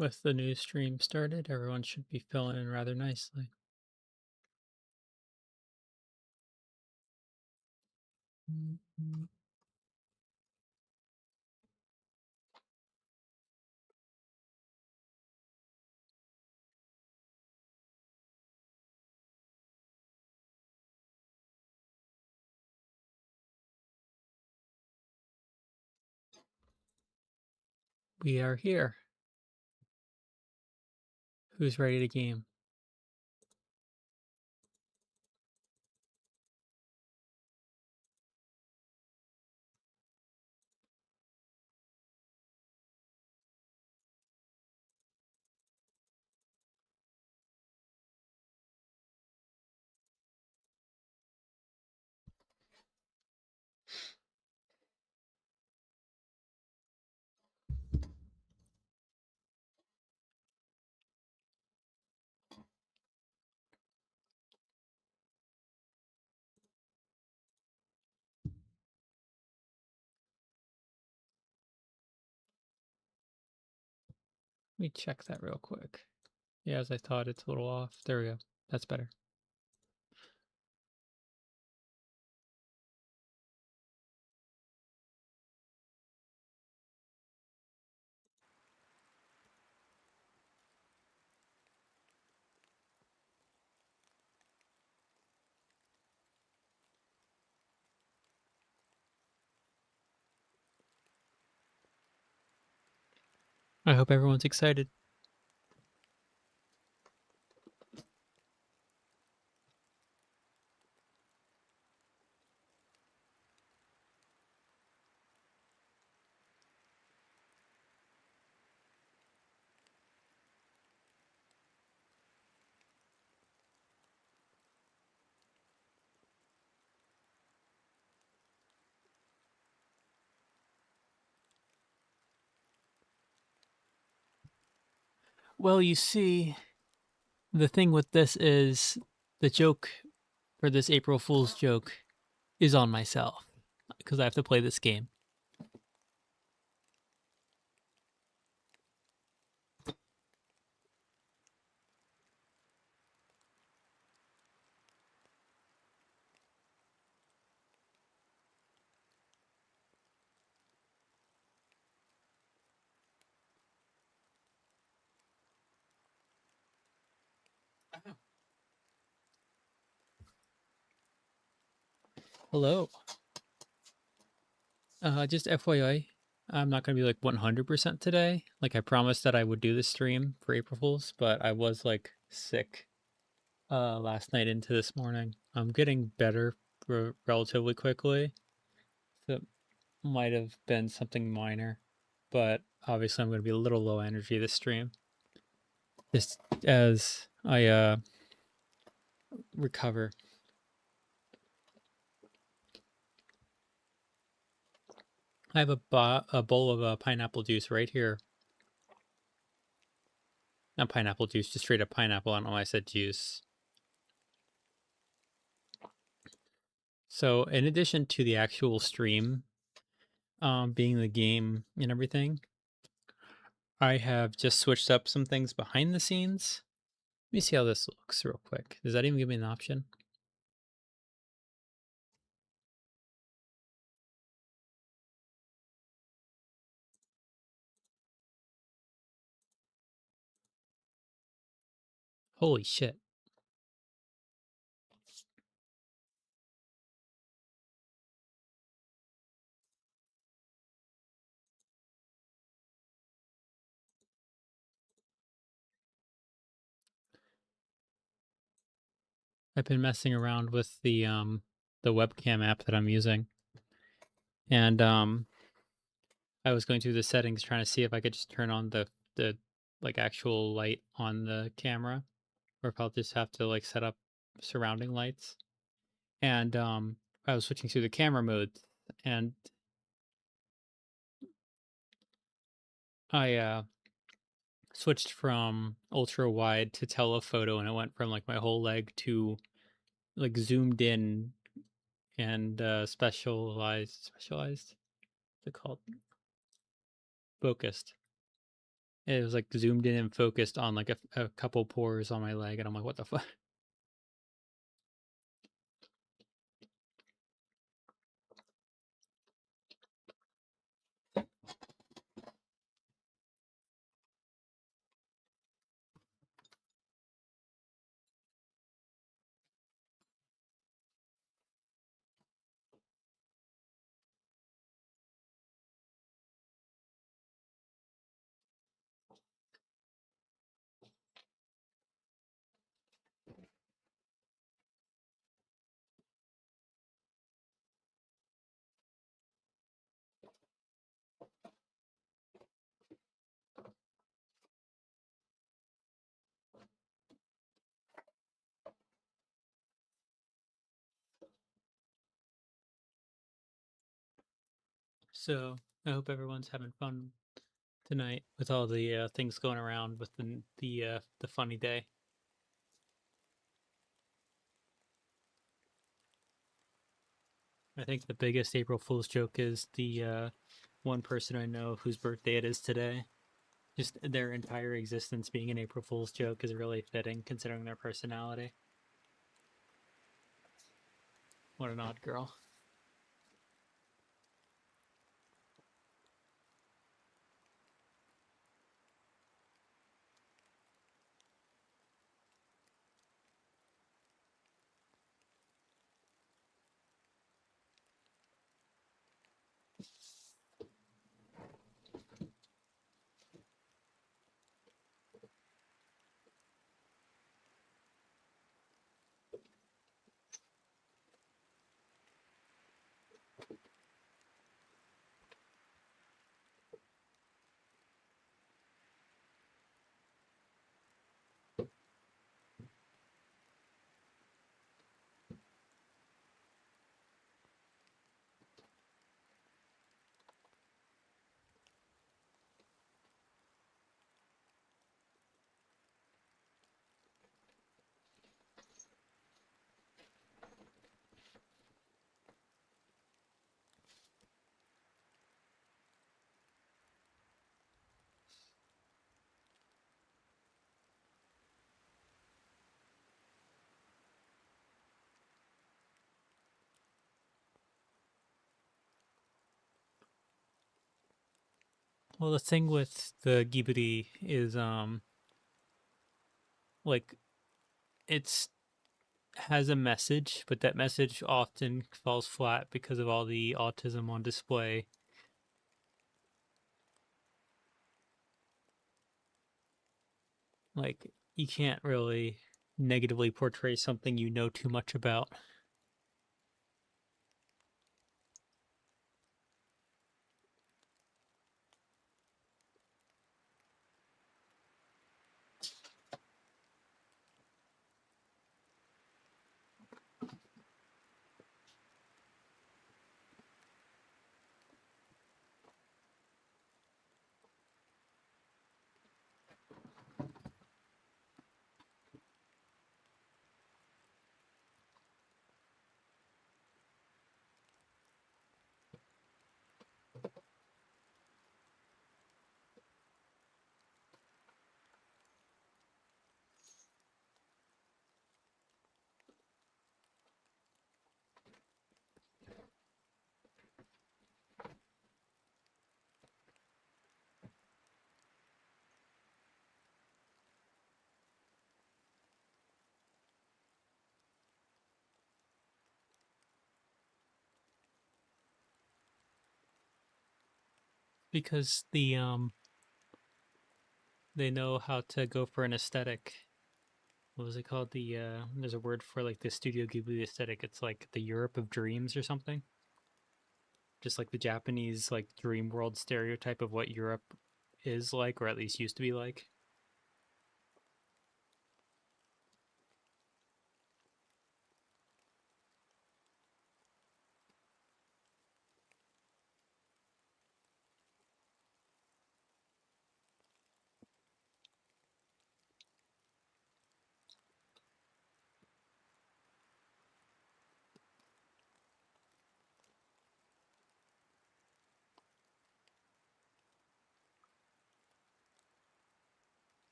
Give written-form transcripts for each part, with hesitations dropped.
With the new stream started, everyone should be filling in rather nicely. Mhm. We are here. Who's ready to game? Let me check that real quick. Yeah, as I thought, it's a little off. There we go. That's better. I hope everyone's excited. Well, you see, the thing with this is the joke for this April Fool's joke is on myself because I have to play this game. Hello. Just FYI, I'm not going to be like 100% today. Like I promised that I would do this stream for April Fools, but I was like sick last night into this morning. I'm getting better relatively quickly. So it might have been something minor, but obviously I'm going to be a little low energy this stream. Just as I recover. I have a bowl of pineapple juice right here. Not pineapple juice, just straight up pineapple. I don't know why I said juice. So in addition to the actual stream being the game and everything, I have just switched up some things behind the scenes. Let me see how this looks real quick. Does that even give me an option? Holy shit. I've been messing around with the webcam app that I'm using. And I was going through the settings trying to see if I could just turn on the like actual light on the camera or if I'll just have to like set up surrounding lights. And I was switching through the camera mode and I switched from ultra wide to telephoto and it went from like my whole leg to like zoomed in and specialized what's it called, focused. It was like zoomed in and focused on like a couple pores on my leg, and I'm like, what the fuck? So I hope everyone's having fun tonight with all the things going around with the funny day. I think the biggest April Fool's joke is the one person I know whose birthday it is today. Just their entire existence being an April Fool's joke is really fitting considering their personality. What an odd girl. Well, the thing with the Ghibli is like it's has a message, but that message often falls flat because of all the autism on display. Like you can't really negatively portray something you know too much about. Because they know how to go for an aesthetic. What was it called? There's a word for like the Studio Ghibli aesthetic. It's like the Europe of dreams or something. Just like the Japanese like dream world stereotype of what Europe is like, or at least used to be like.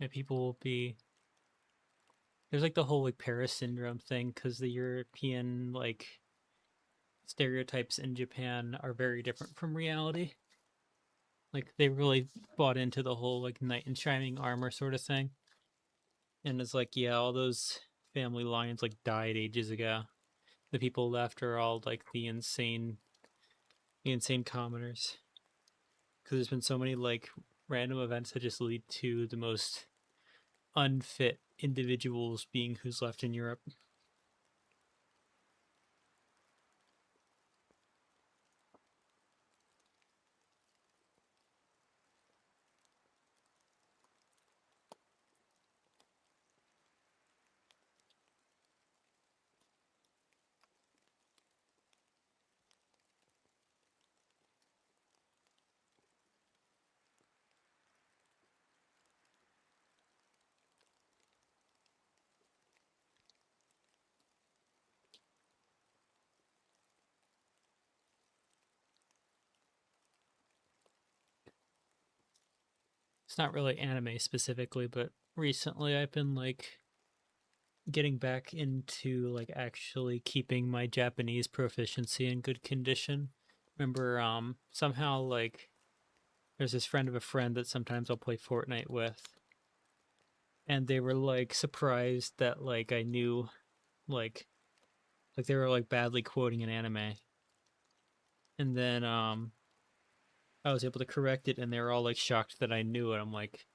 And people will be there's like the whole like Paris syndrome thing because the European like stereotypes in Japan are very different from reality. Like they really bought into the whole like knight in shining armor sort of thing. And it's like, yeah, all those family lions like died ages ago. The people left are all like the insane commoners. Because there's been so many like random events that just lead to the most unfit individuals being who's left in Europe. It's not really anime specifically, but recently I've been like getting back into like actually keeping my Japanese proficiency in good condition. Remember, somehow like there's this friend of a friend that sometimes I'll play Fortnite with, and they were like surprised that like I knew like they were like badly quoting an anime, and then I was able to correct it, and they were all like shocked that I knew it. I'm like,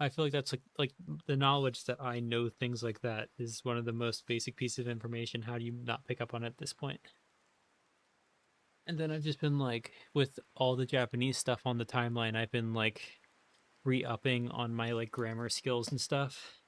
I feel like that's like the knowledge that I know things like that is one of the most basic pieces of information. How do you not pick up on it at this point? And then I've just been like with all the Japanese stuff on the timeline, I've been like re-upping on my like grammar skills and stuff.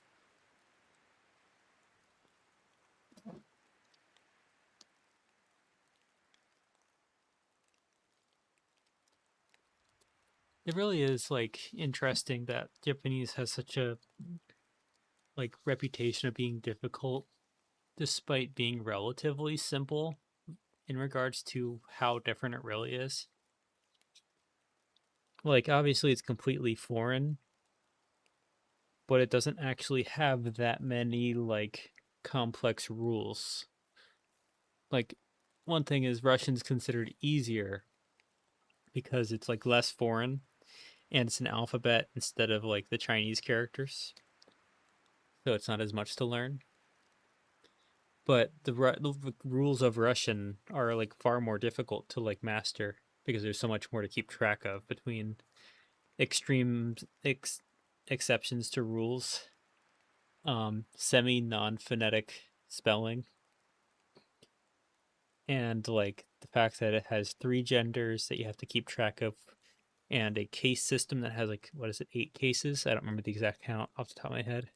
It really is like interesting that Japanese has such a like reputation of being difficult despite being relatively simple in regards to how different it really is. Like obviously it's completely foreign, but it doesn't actually have that many like complex rules. Like one thing is Russian's considered easier because it's like less foreign and it's an alphabet instead of like the Chinese characters. So it's not as much to learn. But the rules of Russian are like far more difficult to like master because there's so much more to keep track of between extreme exceptions to rules, semi non-phonetic spelling, and like the fact that it has three genders that you have to keep track of, and a case system that has like what is it, 8 cases? I don't remember the exact count off the top of my head.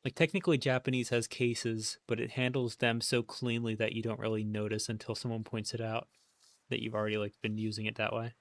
Like technically Japanese has cases, but it handles them so cleanly that you don't really notice until someone points it out that you've already like been using it that way.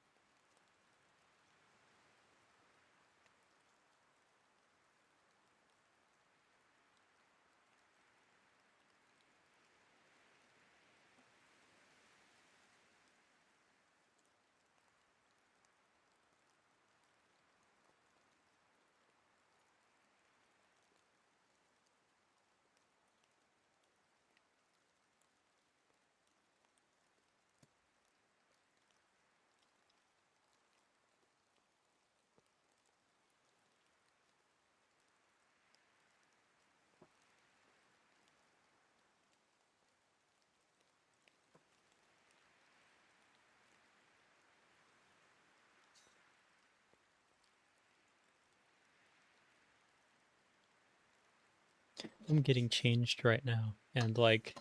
I'm getting changed right now, and like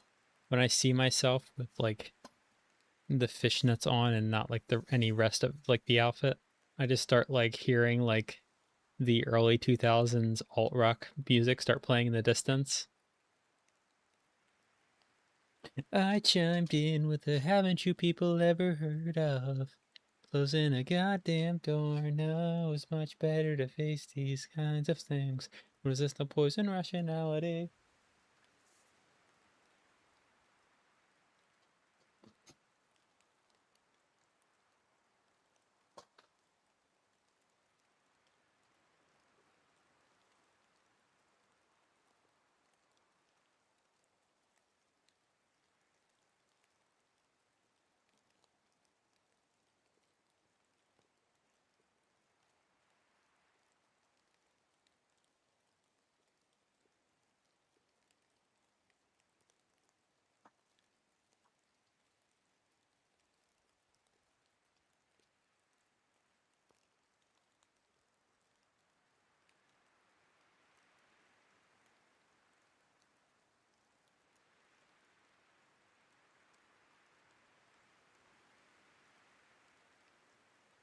when I see myself with like the fishnets on and not like the any rest of like the outfit, I just start like hearing like the early 2000s alt rock music start playing in the distance. I chimed in with a haven't you people ever heard of? Closing a goddamn door. No, it's much better to face these kinds of things. Resist the poison rationality.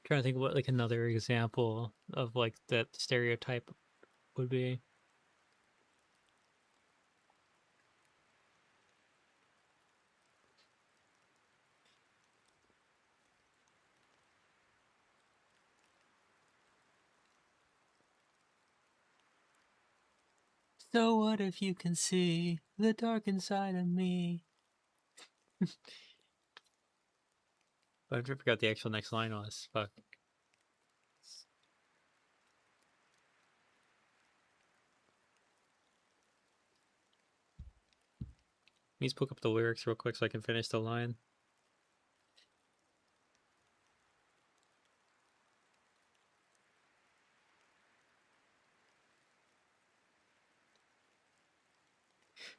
Trying to think what like another example of like that stereotype would be. So what if you can see the dark inside of me? But I forgot the actual next line was. Fuck. Let me just look up the lyrics real quick so I can finish the line.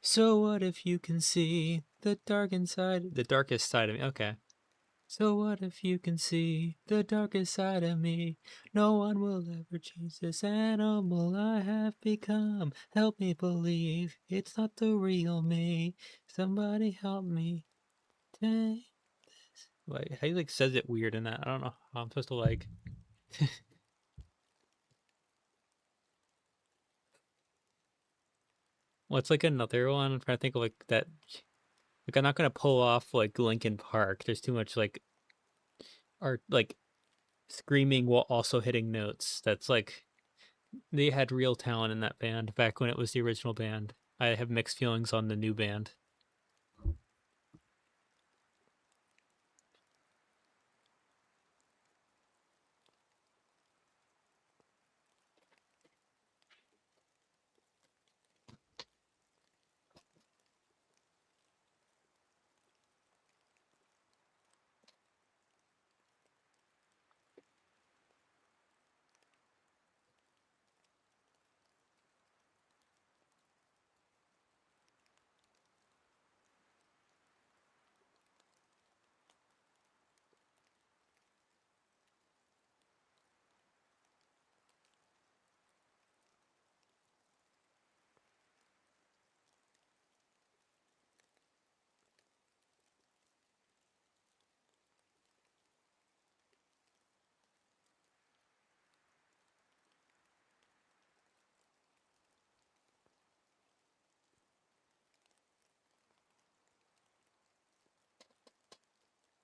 So what if you can see the darkest side of me? Okay. So what if you can see the darkest side of me? No one will ever change this animal I have become. Help me believe it's not the real me. Somebody help me. Take this. Wait, how he like says it weird in that? I don't know how I'm supposed to like. What's like another one? I'm trying to think of like that. Like I'm not gonna pull off like Linkin Park. There's too much like art, like screaming while also hitting notes. That's like they had real talent in that band back when it was the original band. I have mixed feelings on the new band.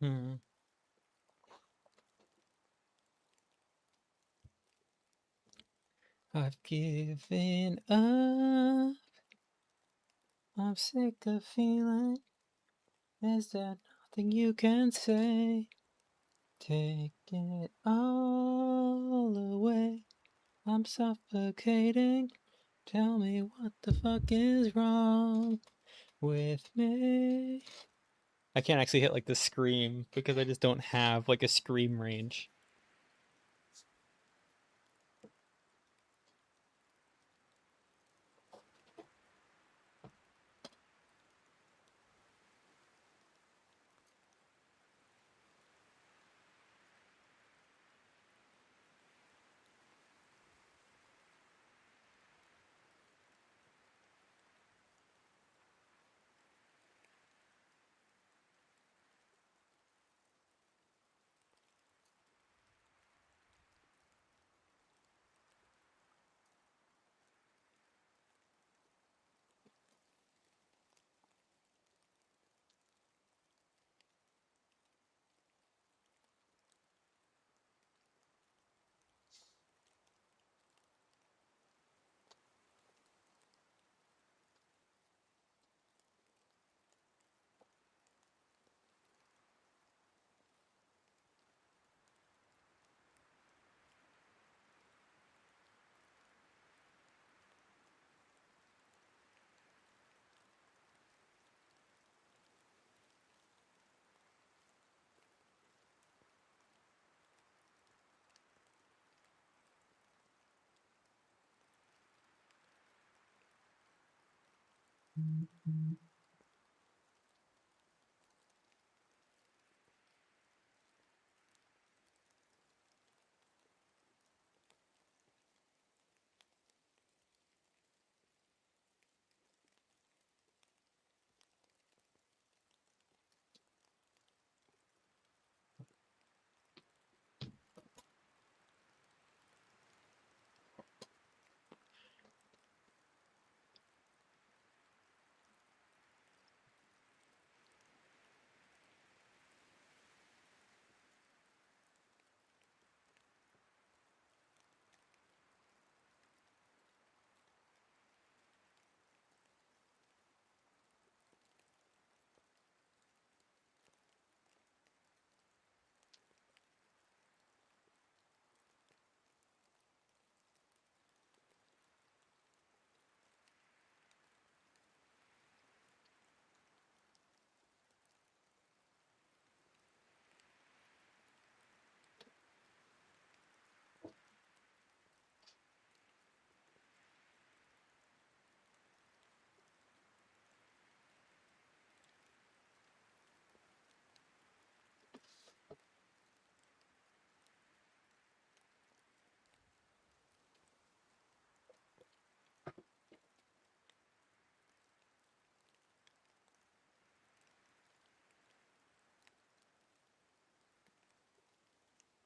Hmm. I've given up. I'm sick of feeling. Is there nothing you can say? Take it all away. I'm suffocating. Tell me what the fuck is wrong with me. I can't actually hit like the scream because I just don't have like a scream range.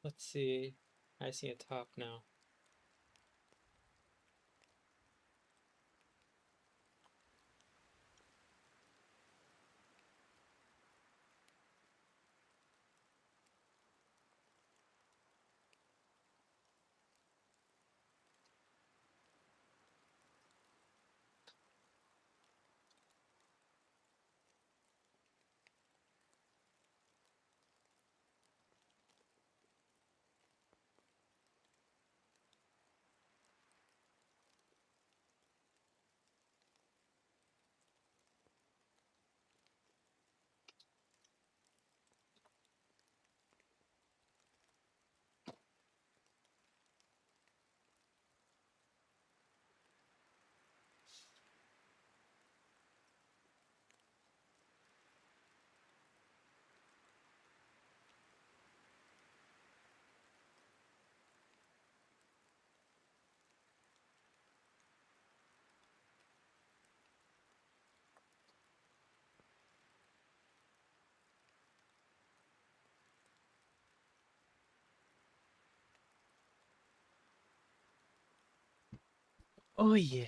Let's see. I see a top now. Oh yeah.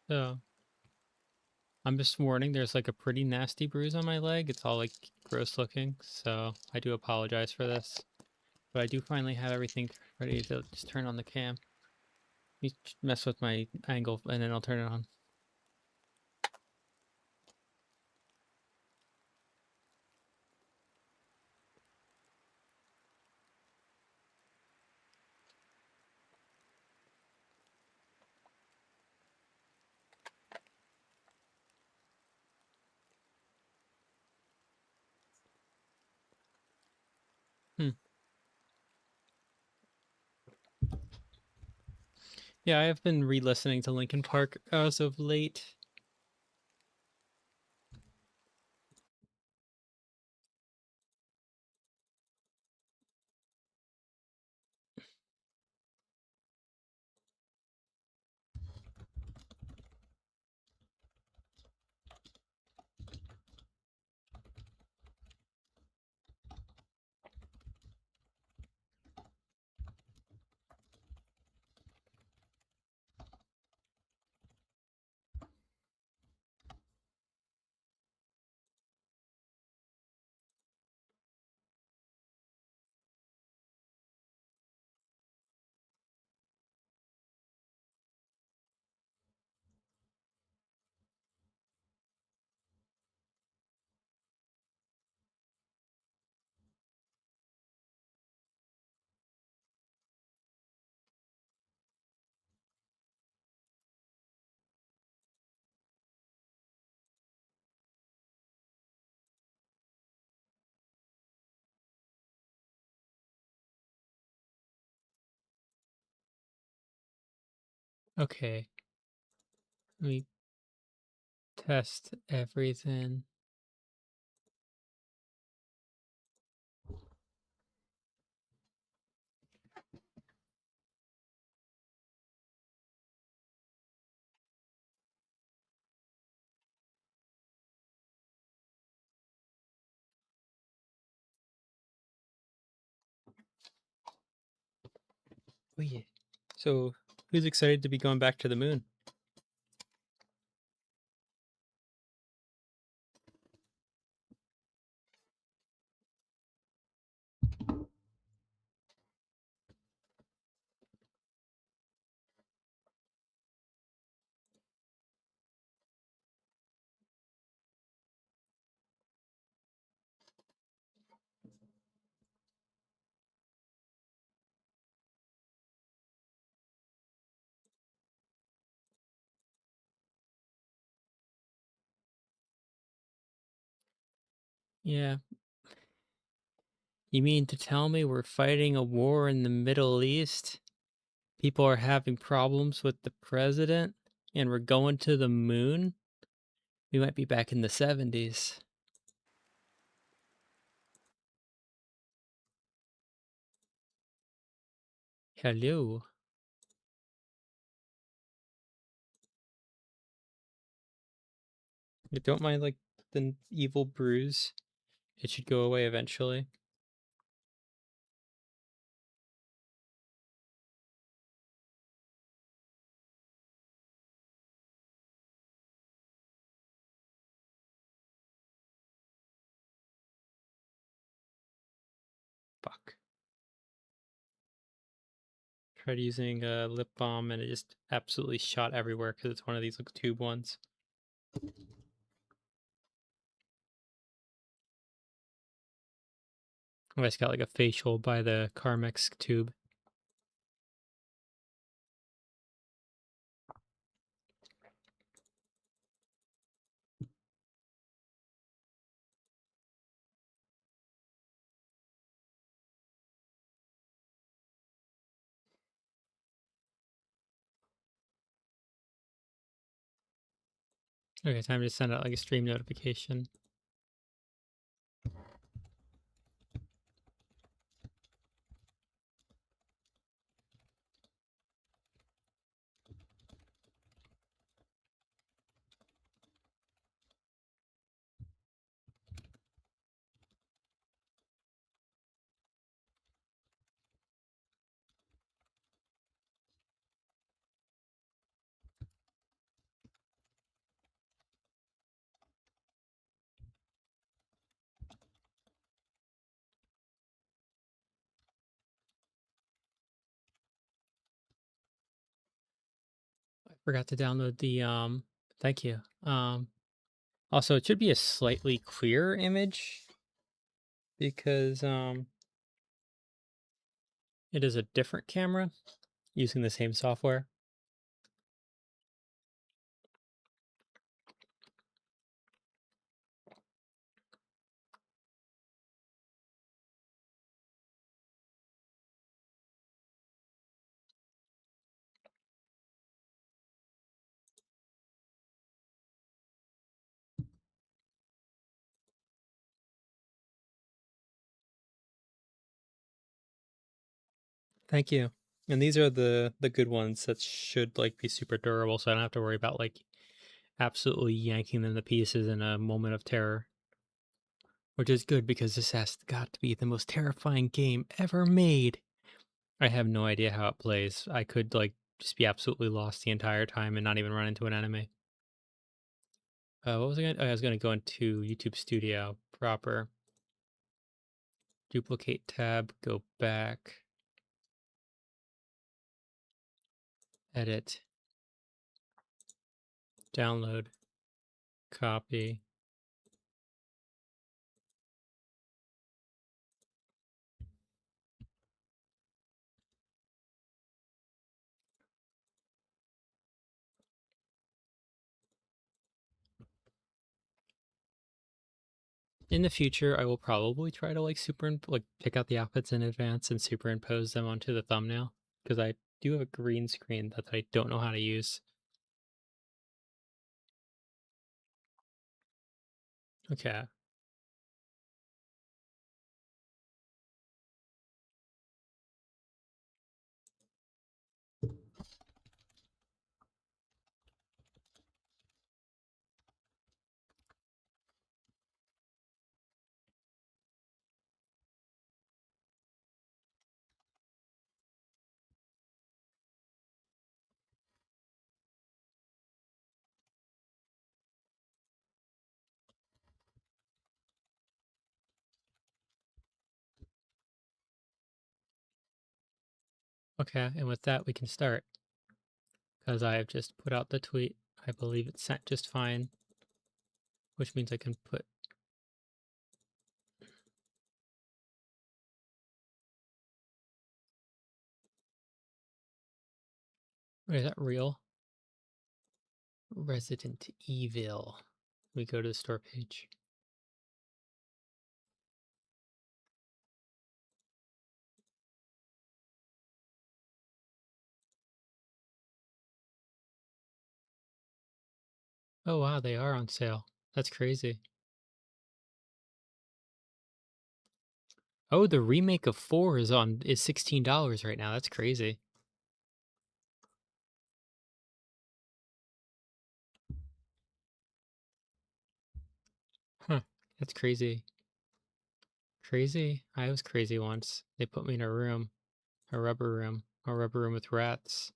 So I'm just warning, there's like a pretty nasty bruise on my leg. It's all like gross looking, so I do apologize for this. But I do finally have everything ready to just turn on the cam. You mess with my angle and then I'll turn it on. Hmm. Yeah, I have been re-listening to Linkin Park as of late. Okay, let me test everything. Oh yeah. So, who's excited to be going back to the moon? Yeah. You mean to tell me we're fighting a war in the Middle East? People are having problems with the president, and we're going to the moon? We might be back in the 70s. Hello. You don't mind, like, the evil bruise? It should go away eventually. tried using a lip balm and it just absolutely shot everywhere because it's one of these like tube ones. I just got like a facial by the Carmex tube. Okay, time to send out like a stream notification. I forgot to download the thank you. Also it should be a slightly clearer image because it is a different camera using the same software. Thank you. And these are the good ones that should like be super durable, so I don't have to worry about like absolutely yanking them to pieces in a moment of terror. Which is good because this has got to be the most terrifying game ever made. I have no idea how it plays. I could like just be absolutely lost the entire time and not even run into an enemy. What was I gonna? I was gonna go into YouTube Studio proper, duplicate tab, go back, edit, download, copy. In the future, I will probably try to like like pick out the outfits in advance and superimpose them onto the thumbnail because I do have a green screen that I don't know how to use. Okay. Okay, and with that we can start because I have just put out the tweet. I believe it's sent just fine, which means I can put. Wait, is that real? Resident Evil. We go to the store page. Oh wow, they are on sale. That's crazy. Oh, the remake of 4 is $16 right now. That's crazy. Huh. That's crazy. Crazy? I was crazy once. They put me in a rubber room with rats.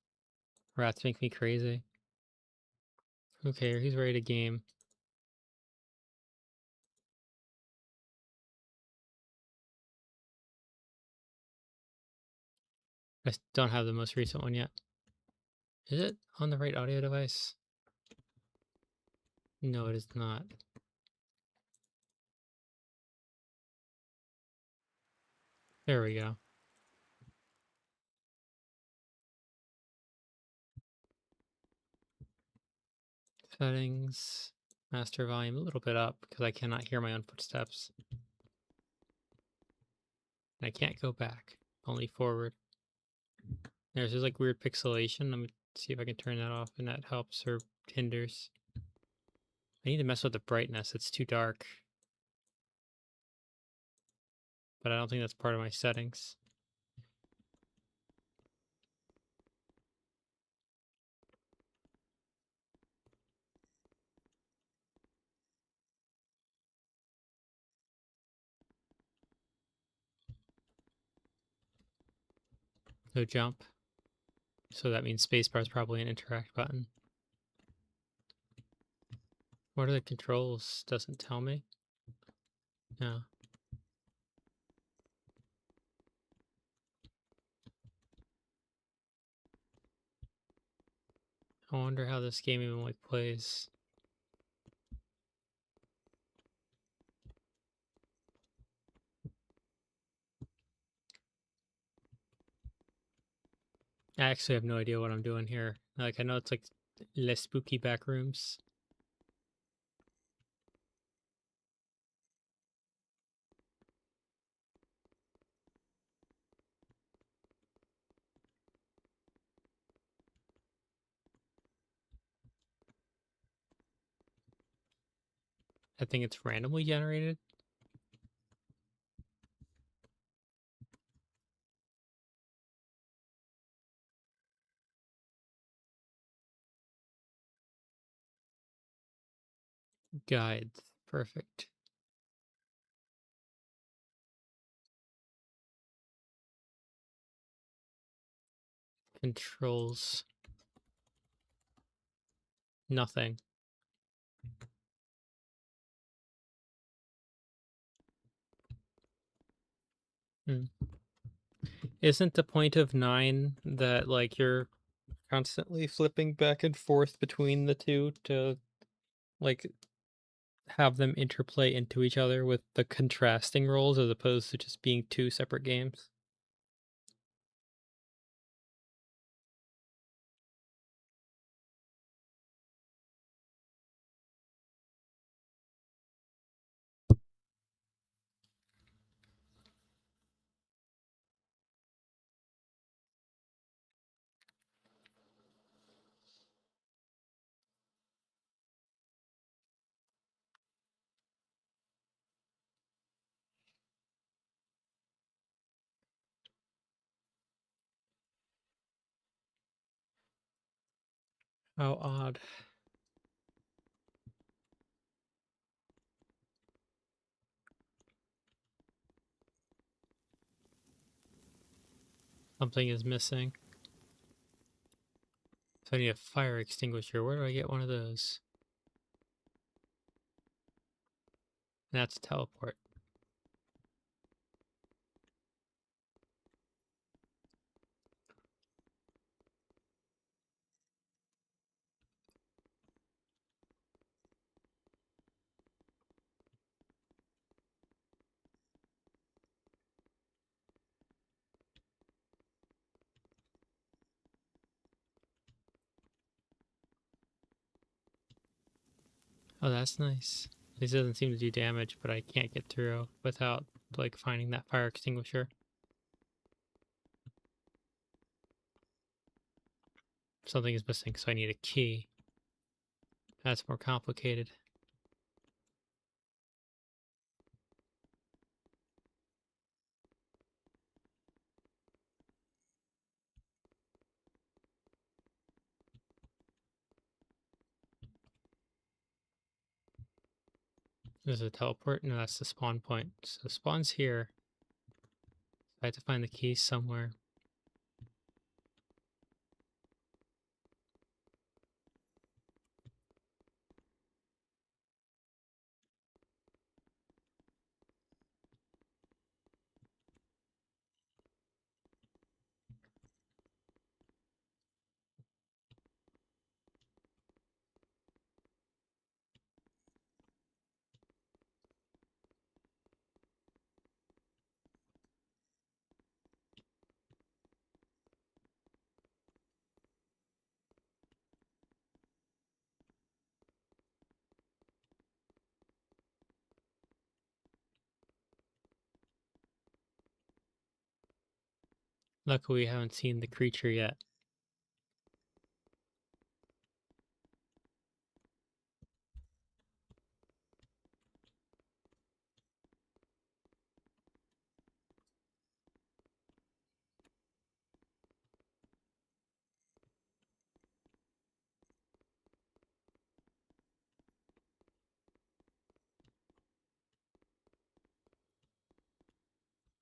Rats make me crazy. Okay, who's ready to game? I don't have the most recent one yet. Is it on the right audio device? No, it is not. There we go. Settings, master volume a little bit up because I cannot hear my own footsteps. And I can't go back, only forward. There's this like weird pixelation. Let me see if I can turn that off and that helps or hinders. I need to mess with the brightness. It's too dark. But I don't think that's part of my settings. No jump. So that means spacebar is probably an interact button. What are the controls? Doesn't tell me. No. I wonder how this game even like plays. I actually have no idea what I'm doing here. Like I know it's like less spooky back rooms. I think it's randomly generated. Guides. Perfect. Controls. Nothing. Hmm. Isn't the point of 9 that like you're constantly flipping back and forth between the two to like have them interplay into each other with the contrasting roles as opposed to just being two separate games? How odd. Something is missing. So I need a fire extinguisher. Where do I get one of those? That's a teleport. Oh, that's nice. This doesn't seem to do damage, but I can't get through without like finding that fire extinguisher. Something is missing, so I need a key. That's more complicated. There's a teleport? No, that's the spawn point. So spawn's here. I have to find the key somewhere. Luckily, we haven't seen the creature yet.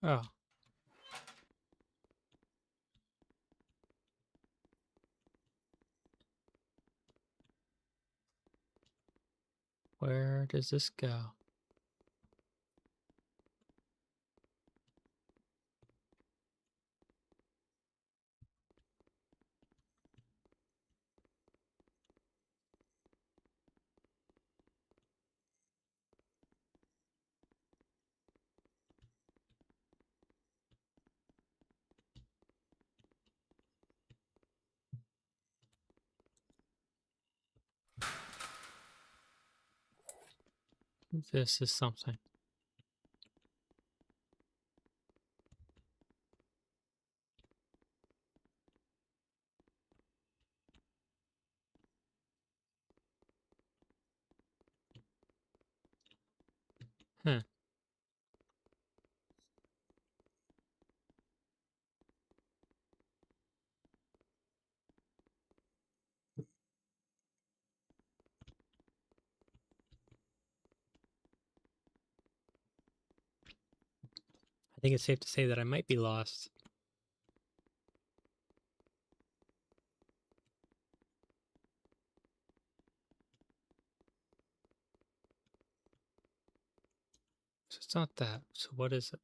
Oh. Where does this go? This is something. Huh. I think it's safe to say that I might be lost. So it's not that. So what is it?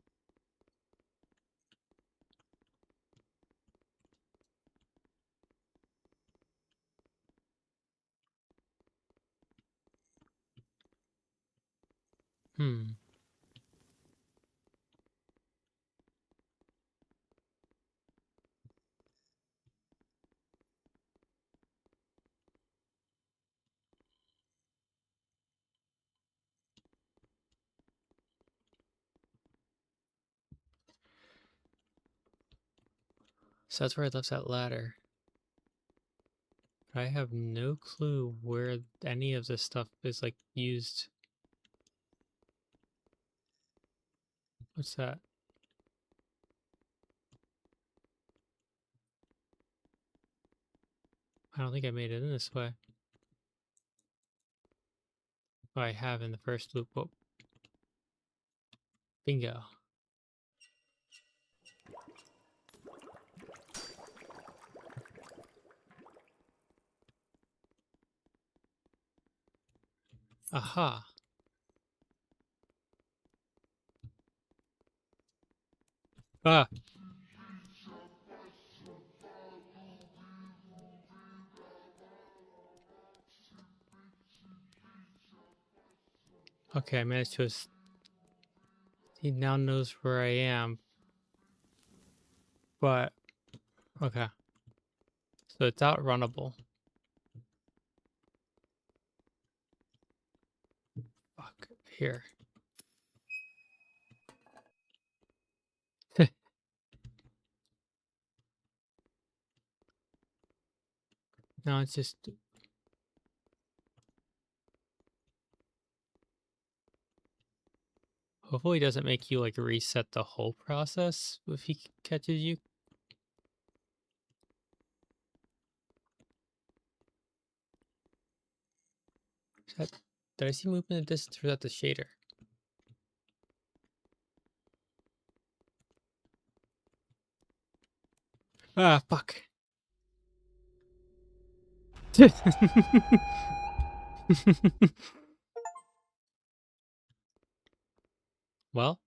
Hmm. So that's where I left that ladder. But I have no clue where any of this stuff is like used. What's that? I don't think I made it in this way. Oh, I have in the first loop. Whoa. Bingo. Aha. Ah. Okay, I managed to. He now knows where I am. But okay. So it's outrunnable. Fuck. Here. No, it's just. Hopefully, it doesn't make you like reset the whole process if he catches you. Did I see movement in the distance, or is that the shader? Ah, fuck. Well,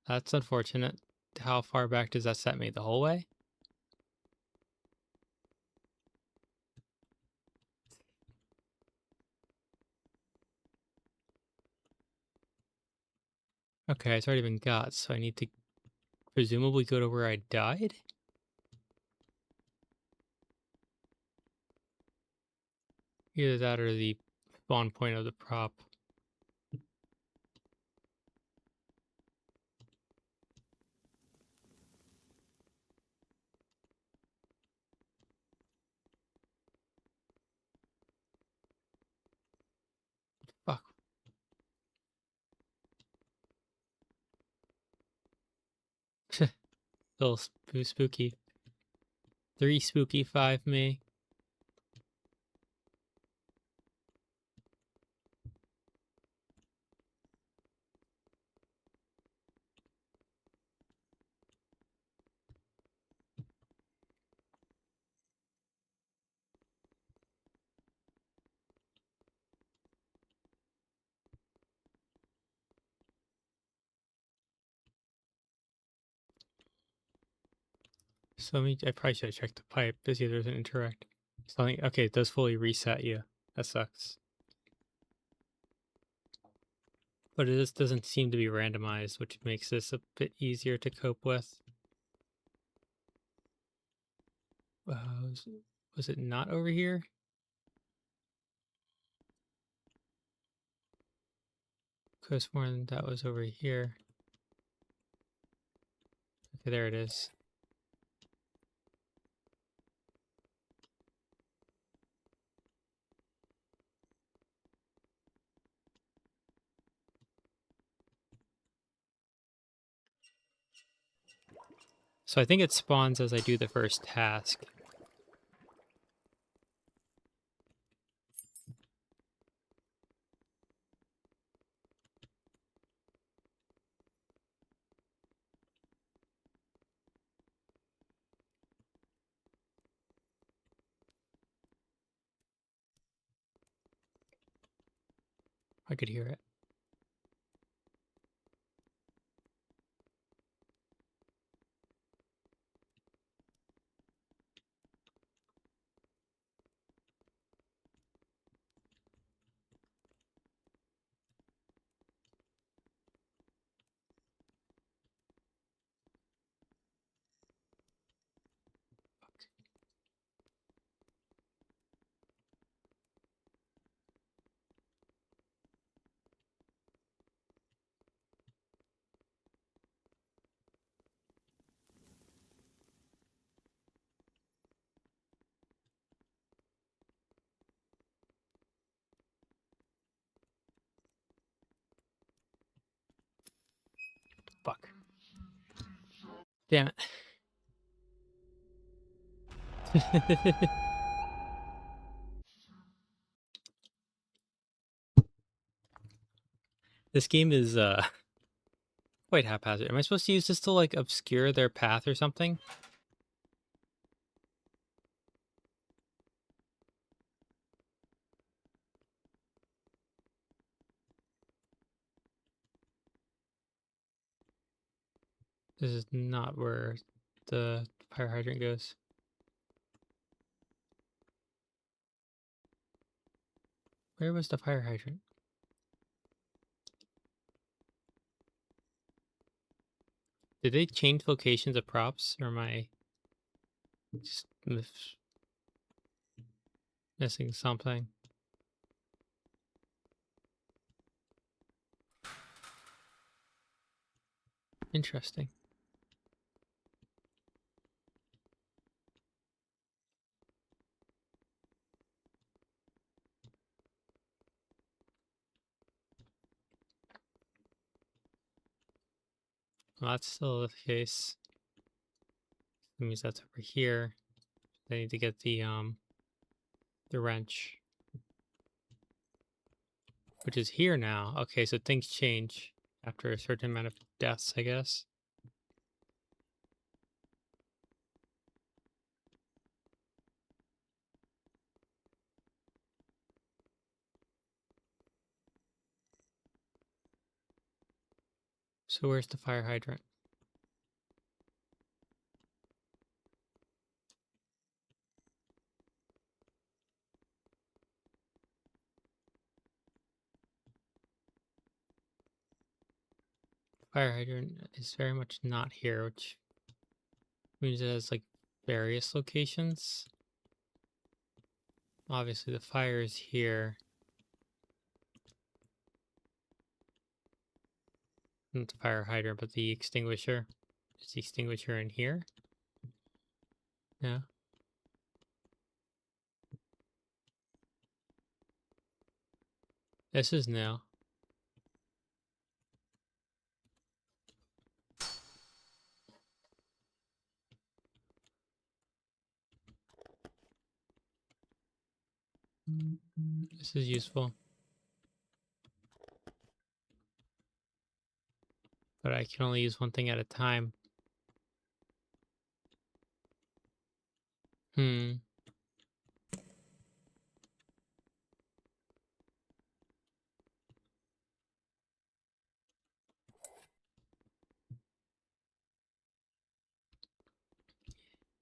that's unfortunate. How far back does that set me? The whole way? Okay, it's already been got, so I need to presumably go to where I died? Either that or the spawn point of the prop. Little spooky. 3 spooky, 5 me. So I probably should have checked the pipe to see if there's an interact. Something. Okay, it does fully reset you. That sucks. But it just doesn't seem to be randomized, which makes this a bit easier to cope with. Was it not over here? Could have sworn that was over here. Okay, there it is. So I think it spawns as I do the first task. I could hear it. Fuck. Damn it. This game is quite haphazard. Am I supposed to use this to like obscure their path or something? This is not where the fire hydrant goes. Where was the fire hydrant? Did they change locations of props, or am I just missing something? Interesting. Well, that's still the case. That means that's over here. I need to get the wrench, which is here now. Okay, so things change after a certain amount of deaths, I guess. So where's the fire hydrant? Fire hydrant is very much not here, which means it has like various locations. Obviously the fire is here. Not the fire hydrant, but the extinguisher. Is the extinguisher in here? Yeah. This is new. This is useful. But I can only use one thing at a time. Hmm.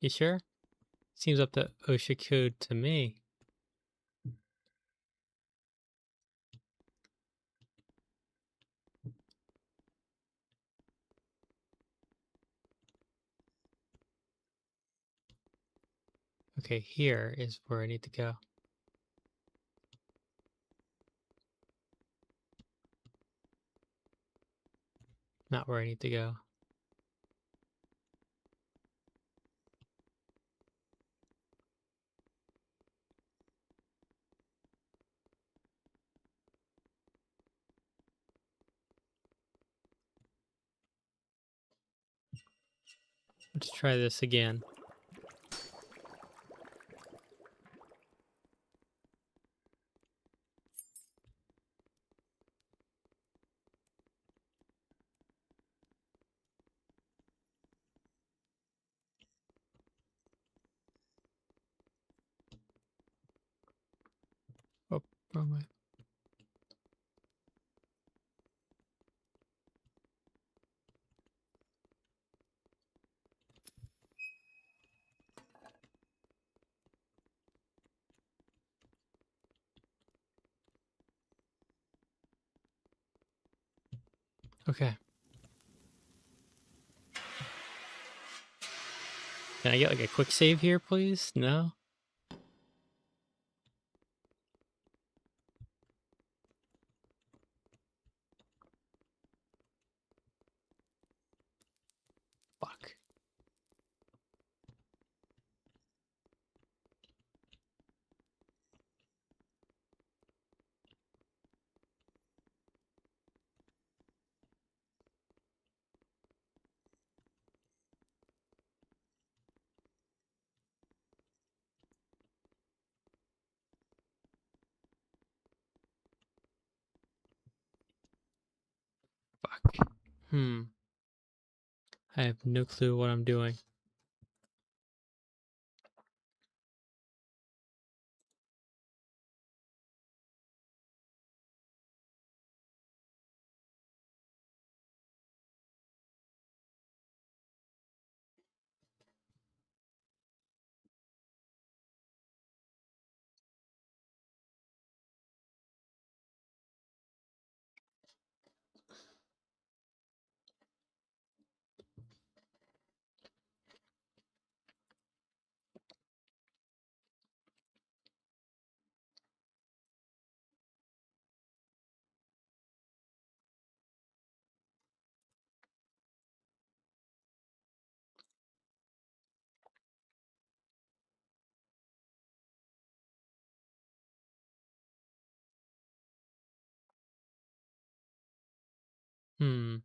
You sure? Seems up to OSHA code to me. Okay, here is where I need to go. Not where I need to go. Let's try this again. Oh, wrong way. Okay. Can I get like a quick save here, please? No? Fuck. Fuck. I have no clue what I'm doing. Hmm.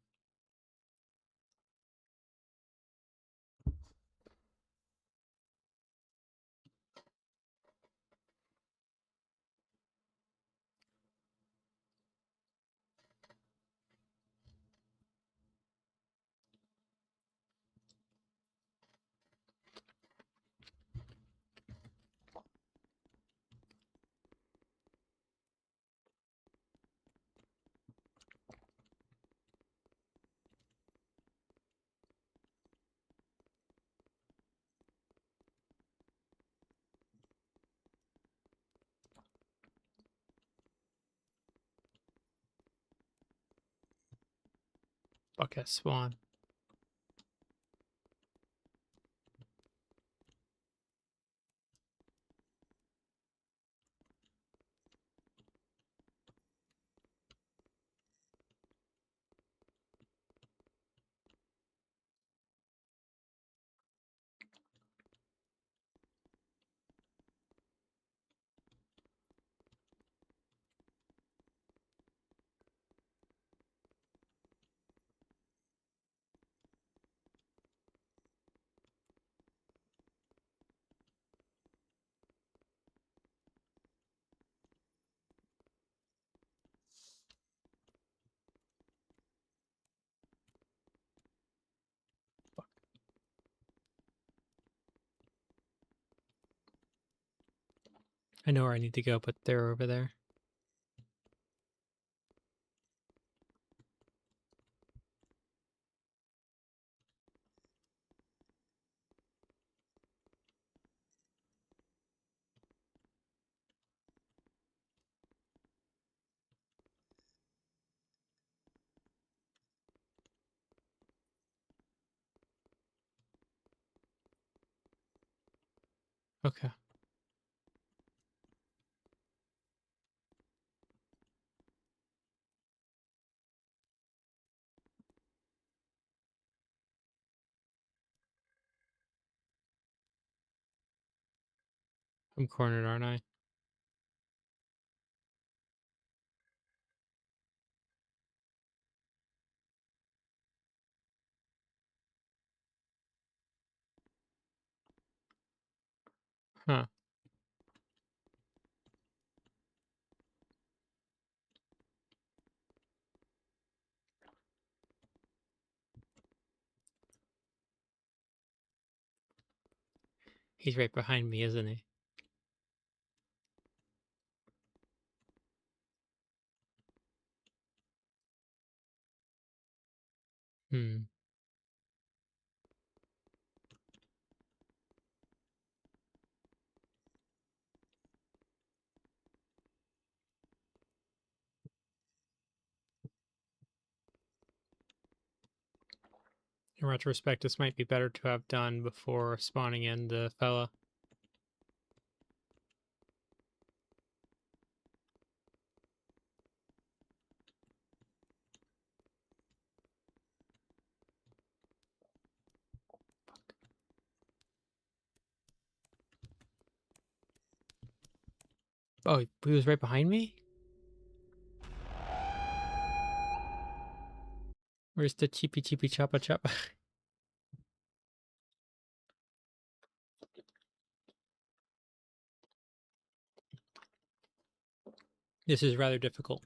Fuck that spawn. I know where I need to go, but they're over there. Okay. I'm cornered, aren't I? Huh. He's right behind me, isn't he? Hmm. In retrospect, this might be better to have done before spawning in the fella. Oh, he was right behind me? Where's the cheepy cheepy choppa choppa? This is rather difficult.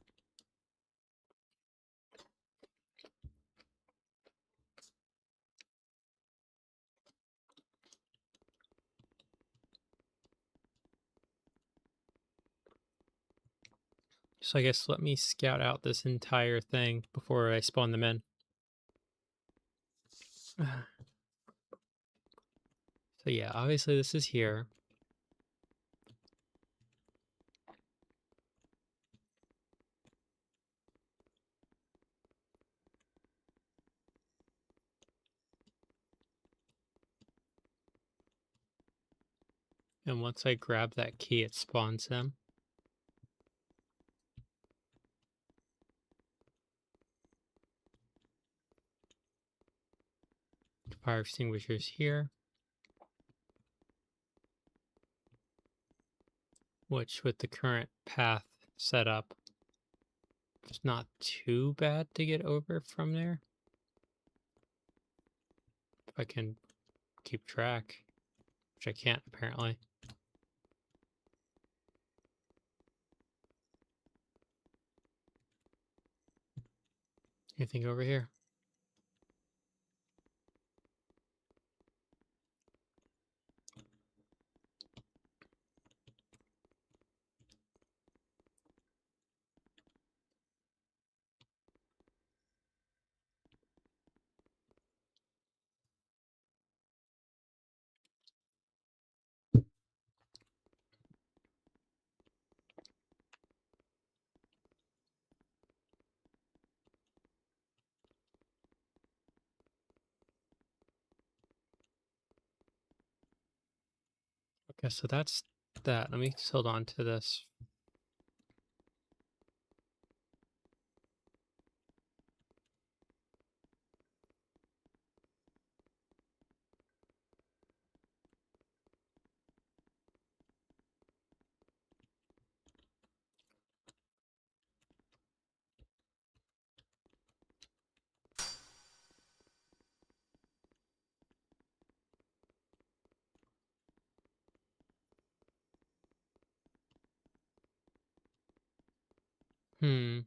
So I guess let me scout out this entire thing before I spawn them in. So yeah, obviously this is here. And once I grab that key, it spawns them. Fire extinguishers here. Which with the current path set up, it's not too bad to get over from there. If I can keep track, which I can't apparently. Anything over here? Okay, so that's that. Let me just hold on to this. Hmm.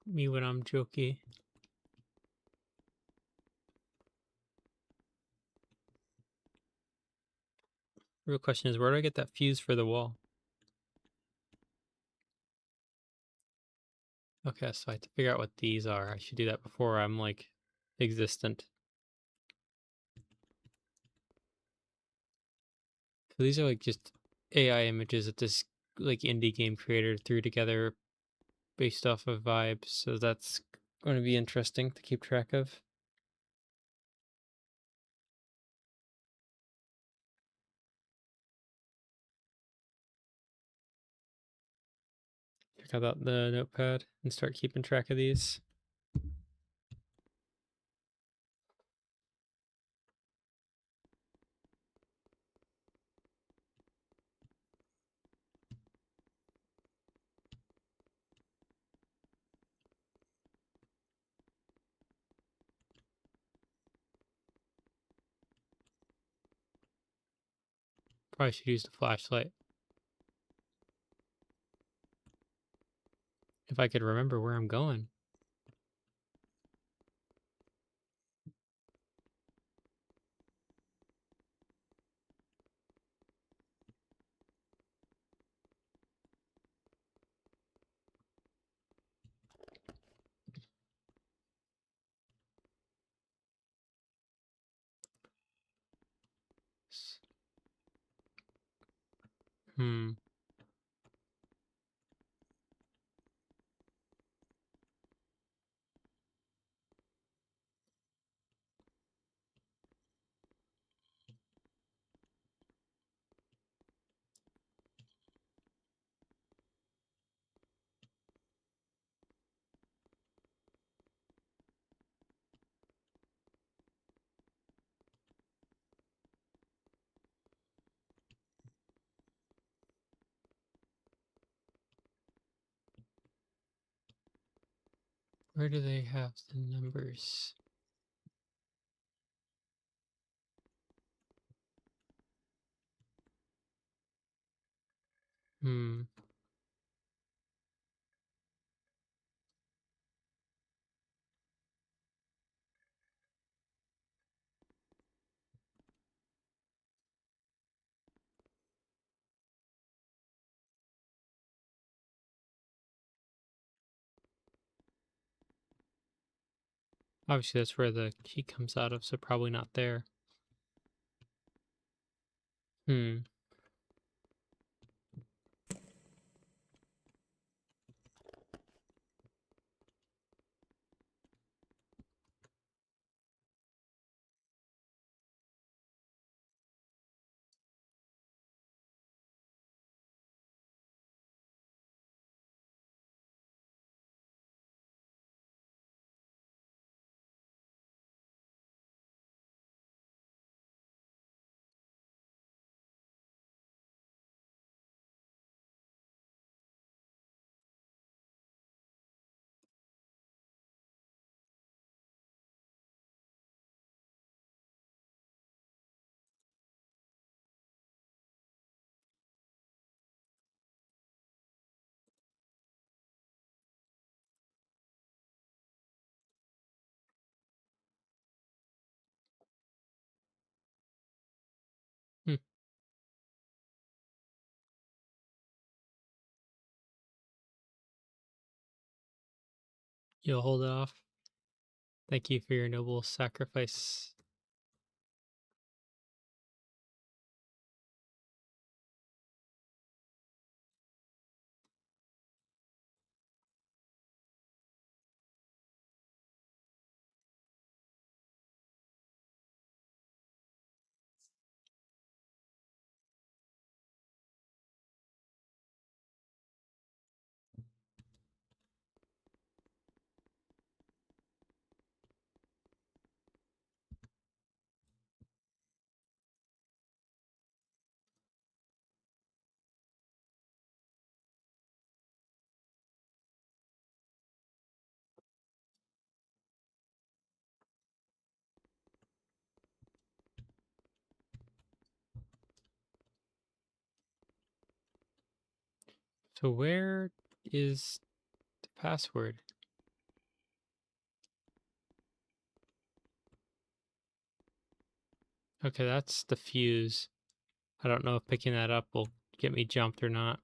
Me when I'm jokey. Real question is, where do I get that fuse for the wall? Okay, so I have to figure out what these are. I should do that before I'm like existent. So these are like just AI images that this like indie game creator threw together based off of vibes. So that's going to be interesting to keep track of. Check out the notepad and start keeping track of these. Probably should use the flashlight if I could remember where I'm going. Hmm. Where do they have the numbers? Hmm. Obviously, that's where the key comes out of, so probably not there. Hmm. Hmm. You'll hold it off. Thank you for your noble sacrifice. So where is the password? Okay, that's the fuse. I don't know if picking that up will get me jumped or not.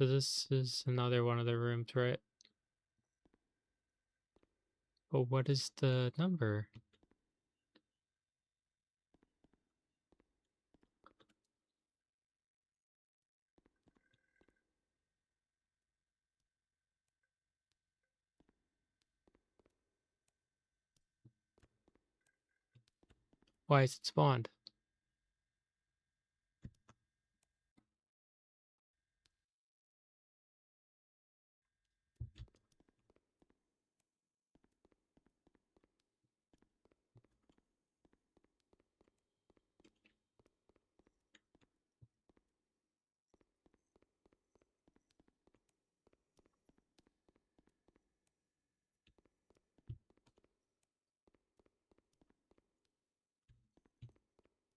So this is another one of the rooms, right? But what is the number? Why is it spawned?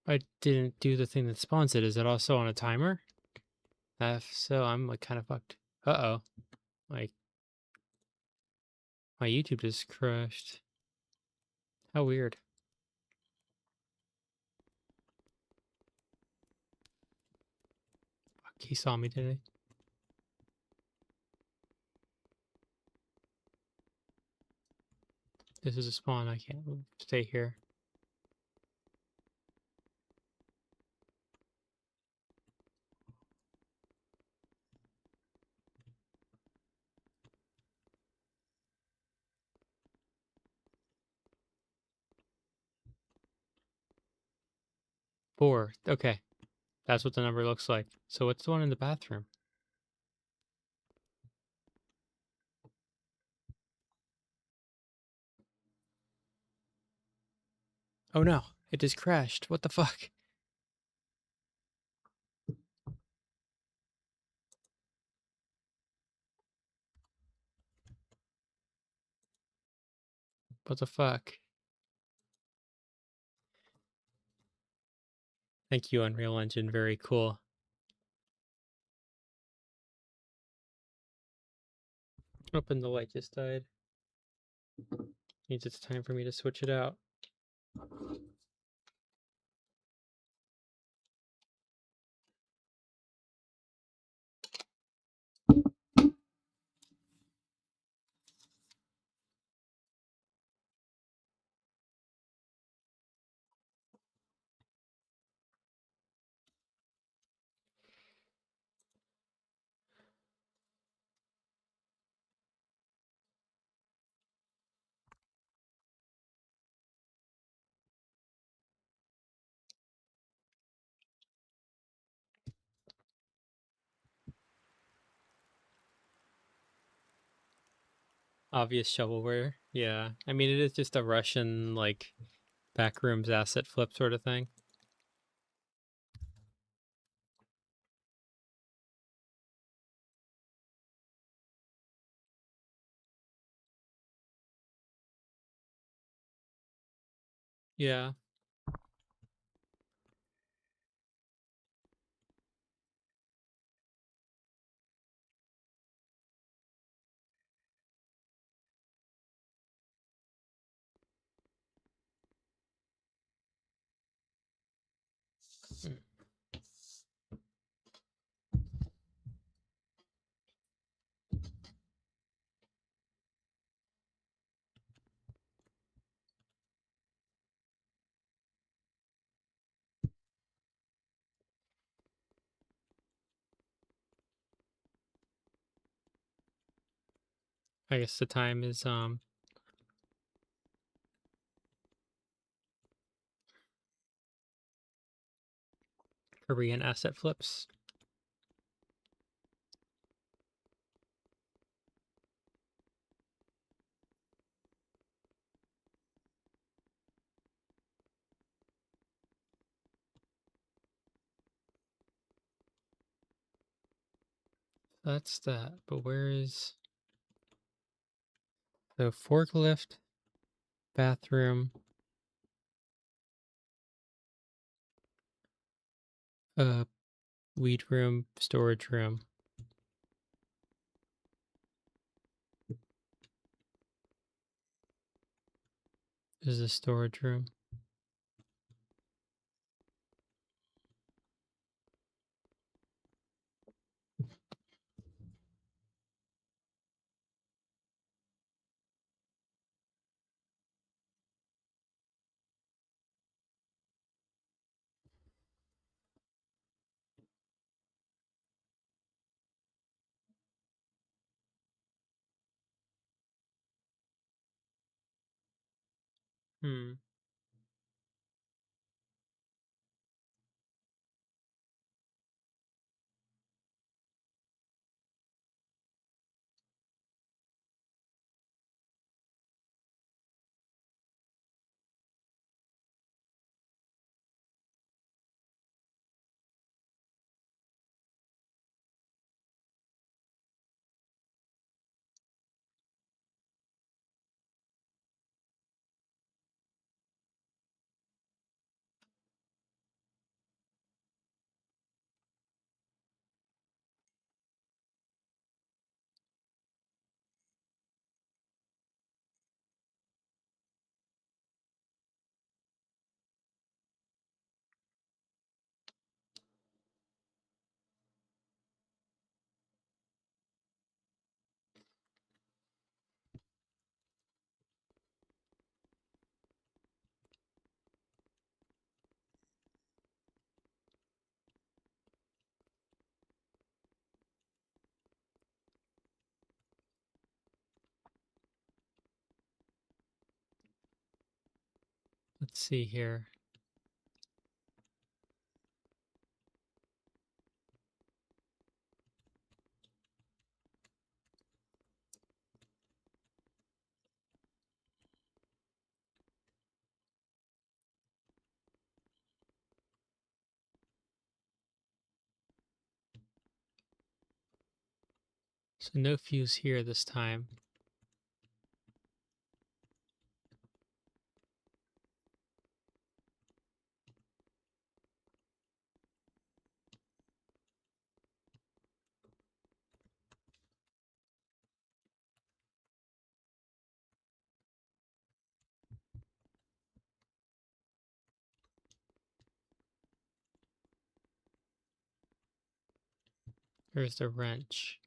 I didn't do the thing that spawns it. Is it also on a timer? If so, I'm like kind of fucked. Uh-oh. Like, my YouTube just crashed. How weird. Fuck, he saw me today. This is a spawn. I can't stay here. Four. Okay. That's what the number looks like. So what's the one in the bathroom? Oh no. It just crashed. What the fuck? What the fuck? Thank you, Unreal Engine. Very cool. Open the light just died. Means it's time for me to switch it out. Obvious shovelware. Yeah. I mean, it is just a Russian, like, backrooms asset flip sort of thing. Yeah. Mm. I guess the time is Korean asset flips. That's that. But where is the forklift, bathroom, uh, weed room, storage room? Is a storage room? Hmm. Let's see here. So no fuse here this time. Here's the wrench.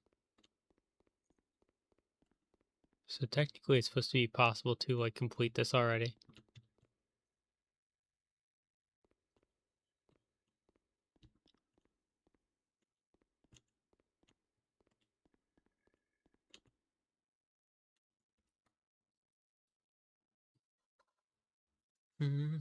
So technically it's supposed to be possible to like complete this already. Hmm.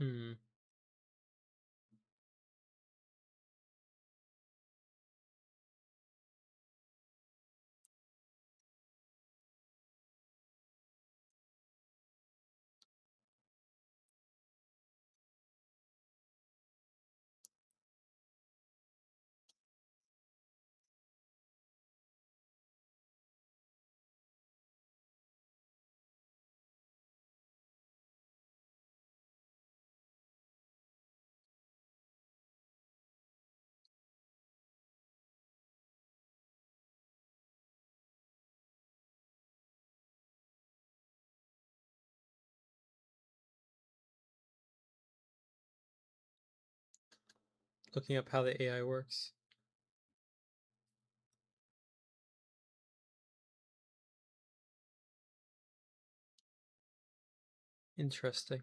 Hmm. Looking up how the AI works. Interesting.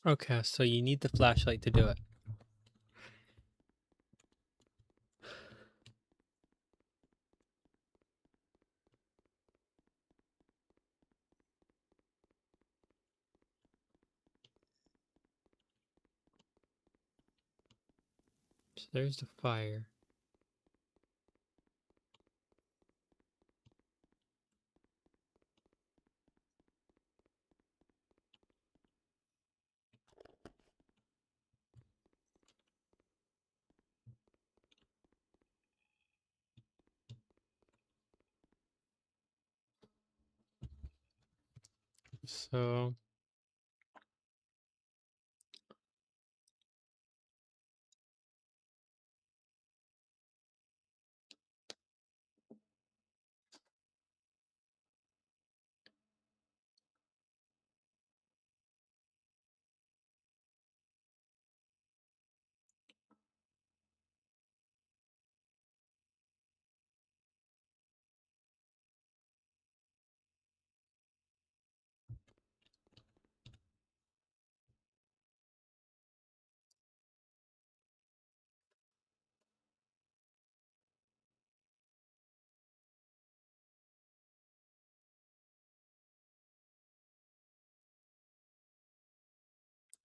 Okay, so you need the flashlight to do it. So there's the fire. So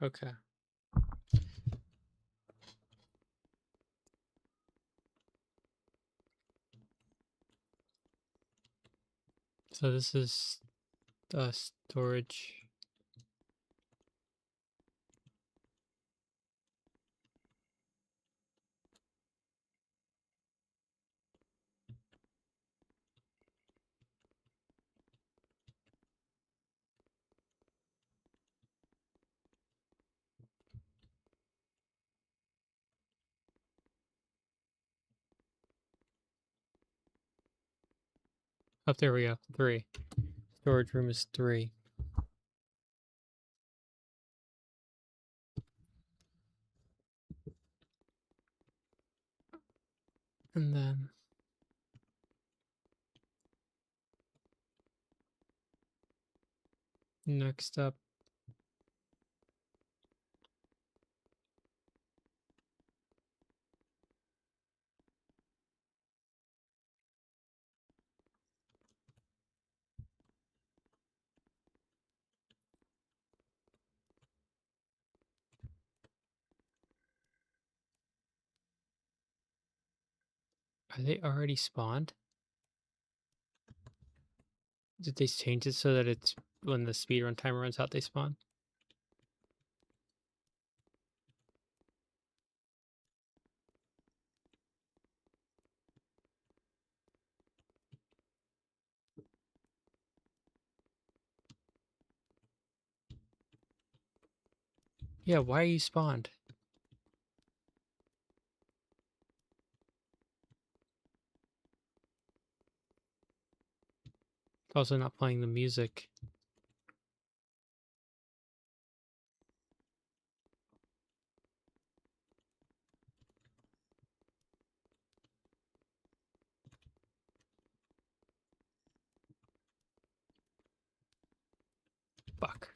okay. So this is storage. Up there we go. 3. Storage room is 3. And then next up, are they already spawned? Did they change it so that it's when the speedrun timer runs out, they spawn? Yeah, why are you spawned? It's also not playing the music. Fuck.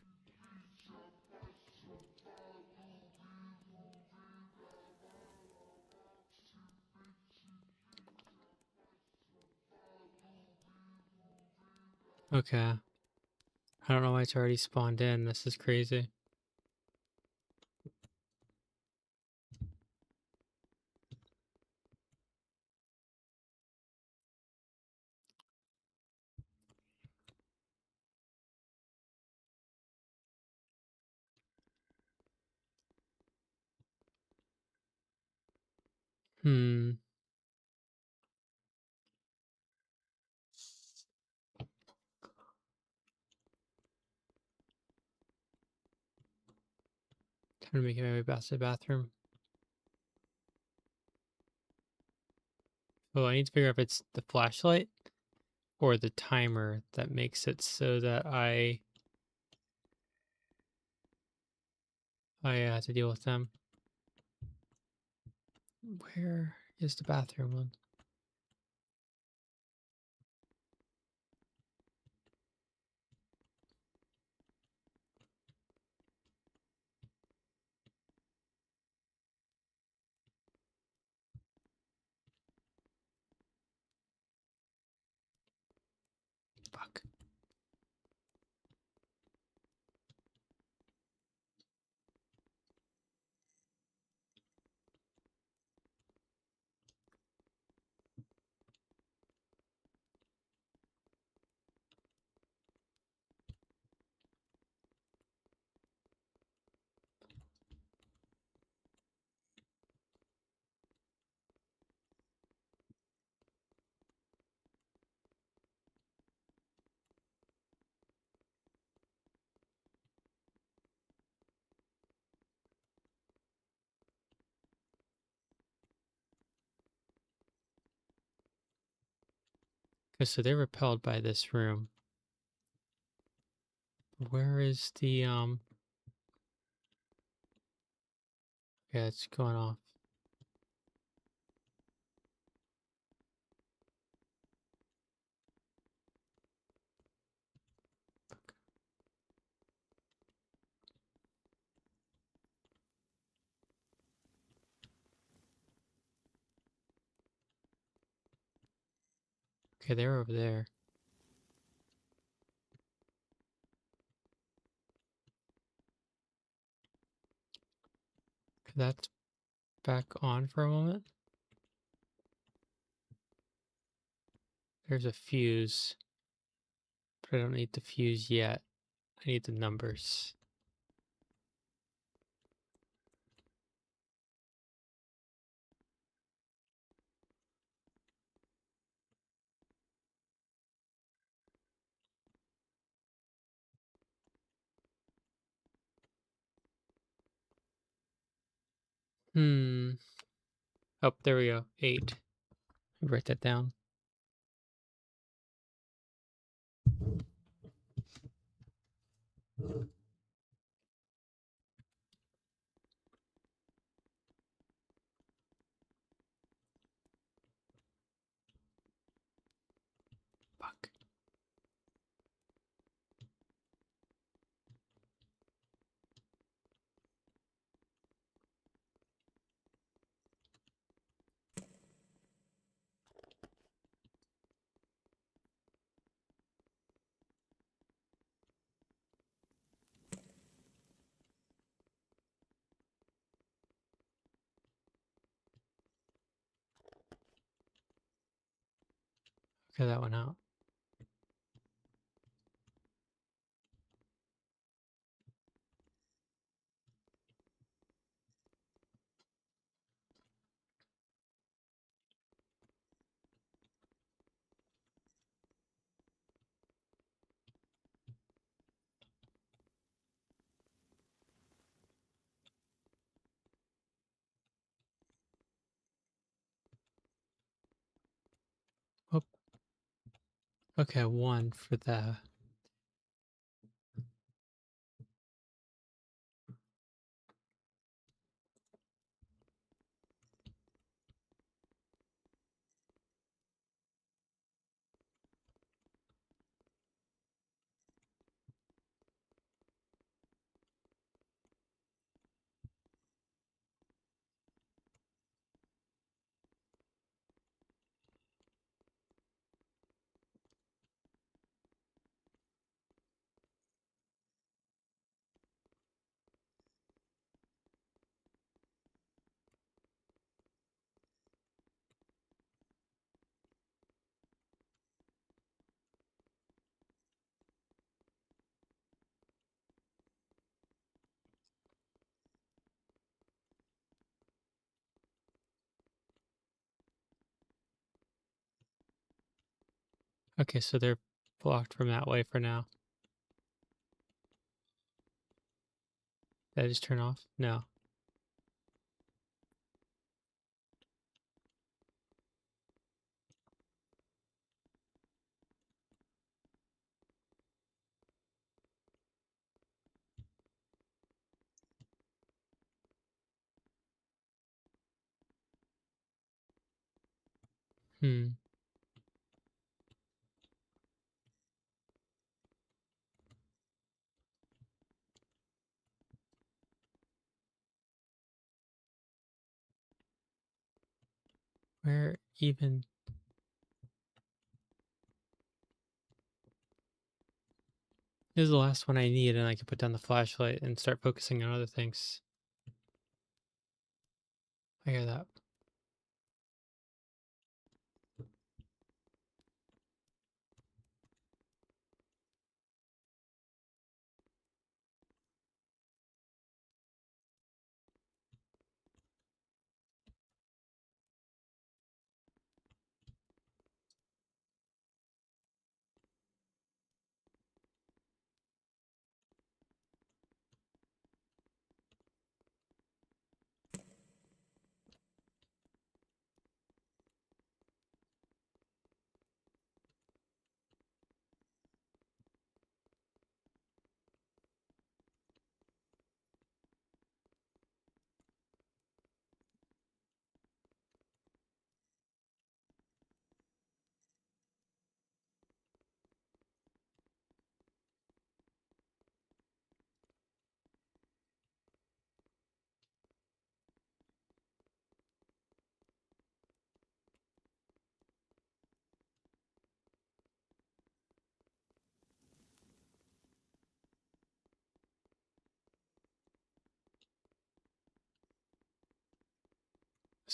Okay. I don't know why it's already spawned in. This is crazy. Hmm. Time to make my way back to the bathroom. Oh, I need to figure out if it's the flashlight or the timer that makes it so that I have to deal with them. Where is the bathroom one? Okay, so they're repelled by this room. Where is the yeah, it's going off. Okay, they're over there. Okay, that's back on for a moment. There's a fuse, but I don't need the fuse yet. I need the numbers. Oh, there we go. 8. Write that down. Fuck. Okay, that went out. Oh, okay, 1 for the. Okay, so they're blocked from that way for now. Did I just turn off? No. Hmm. Where even? This is the last one I need, and I can put down the flashlight and start focusing on other things. I hear that.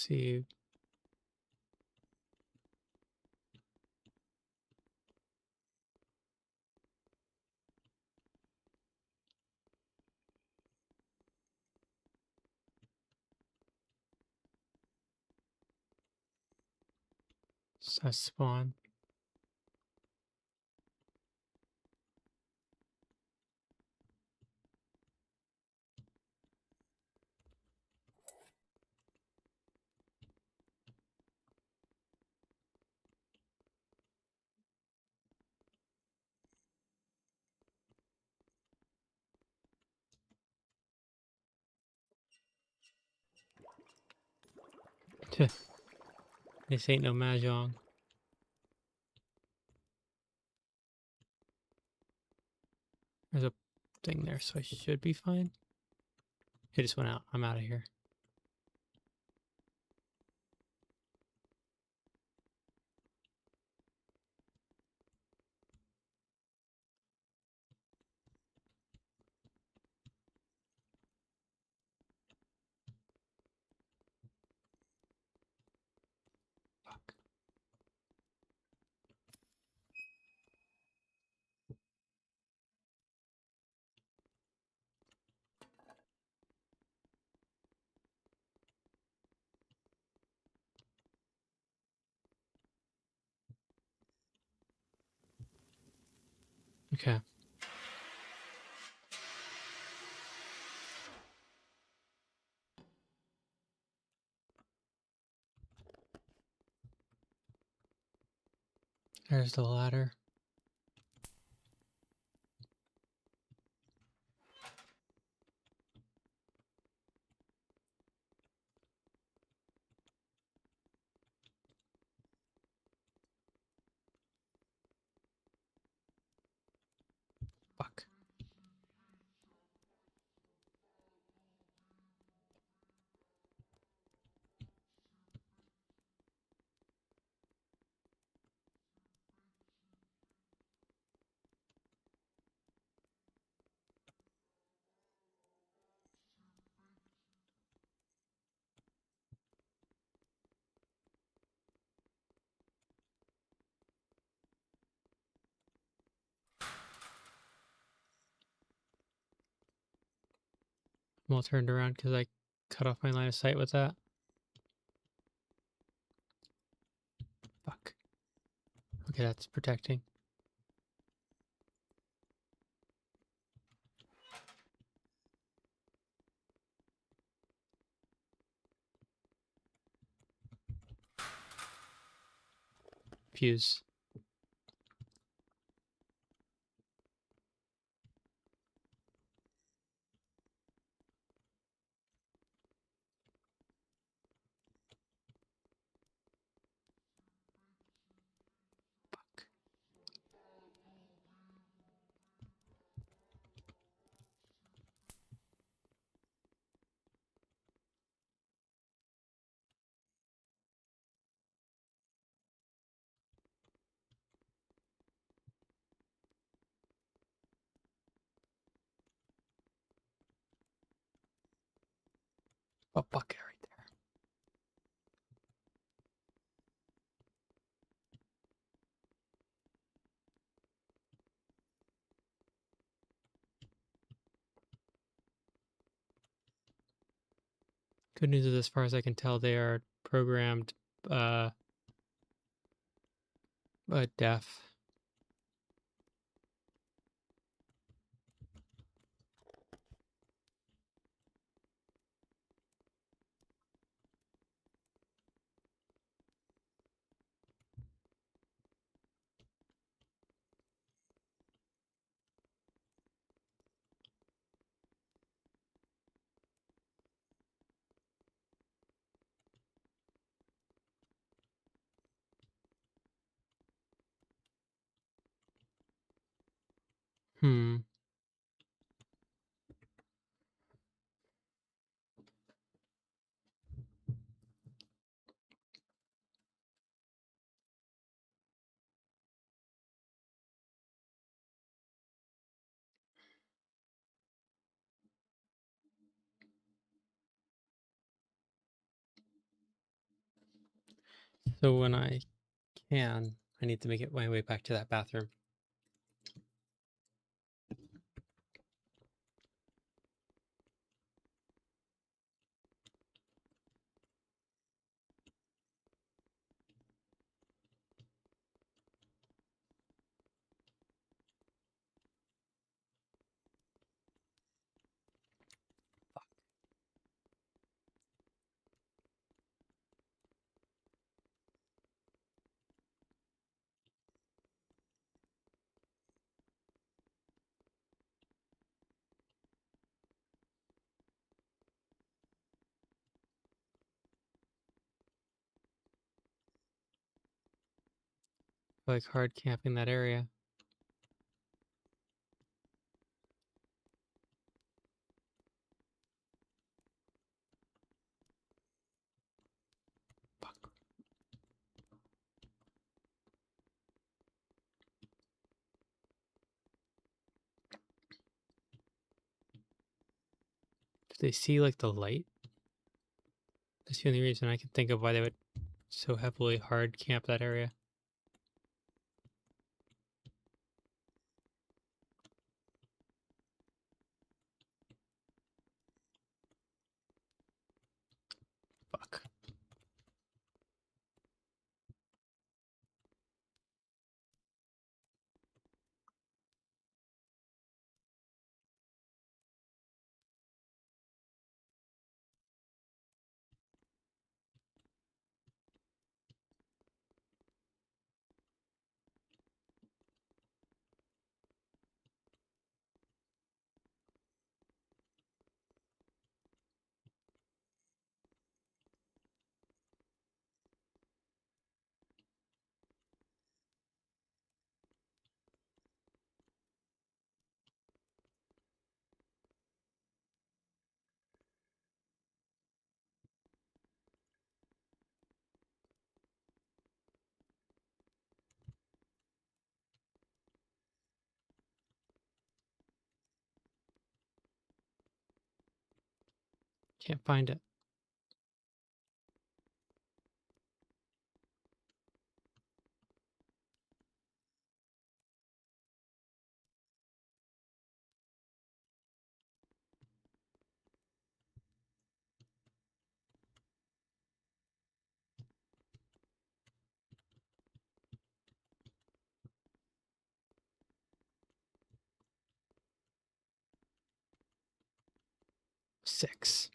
see. Spawn. This ain't no mahjong. There's a thing there, so I should be fine. It just went out. I'm out of here. Fuck. Okay. There's the ladder. Fuck. I'm all turned around because I cut off my line of sight with that. Fuck. Okay, that's protecting. Fuse. Fuck. Oh, bucket right there. Good news is, as far as I can tell, they are programmed deaf. Hmm. So when I can, I need to make it my way back to that bathroom. Like hard camping that area. Fuck. Do they see like the light? That's the only reason I can think of why they would so heavily hard camp that area. Fuck. Can't find it. Six.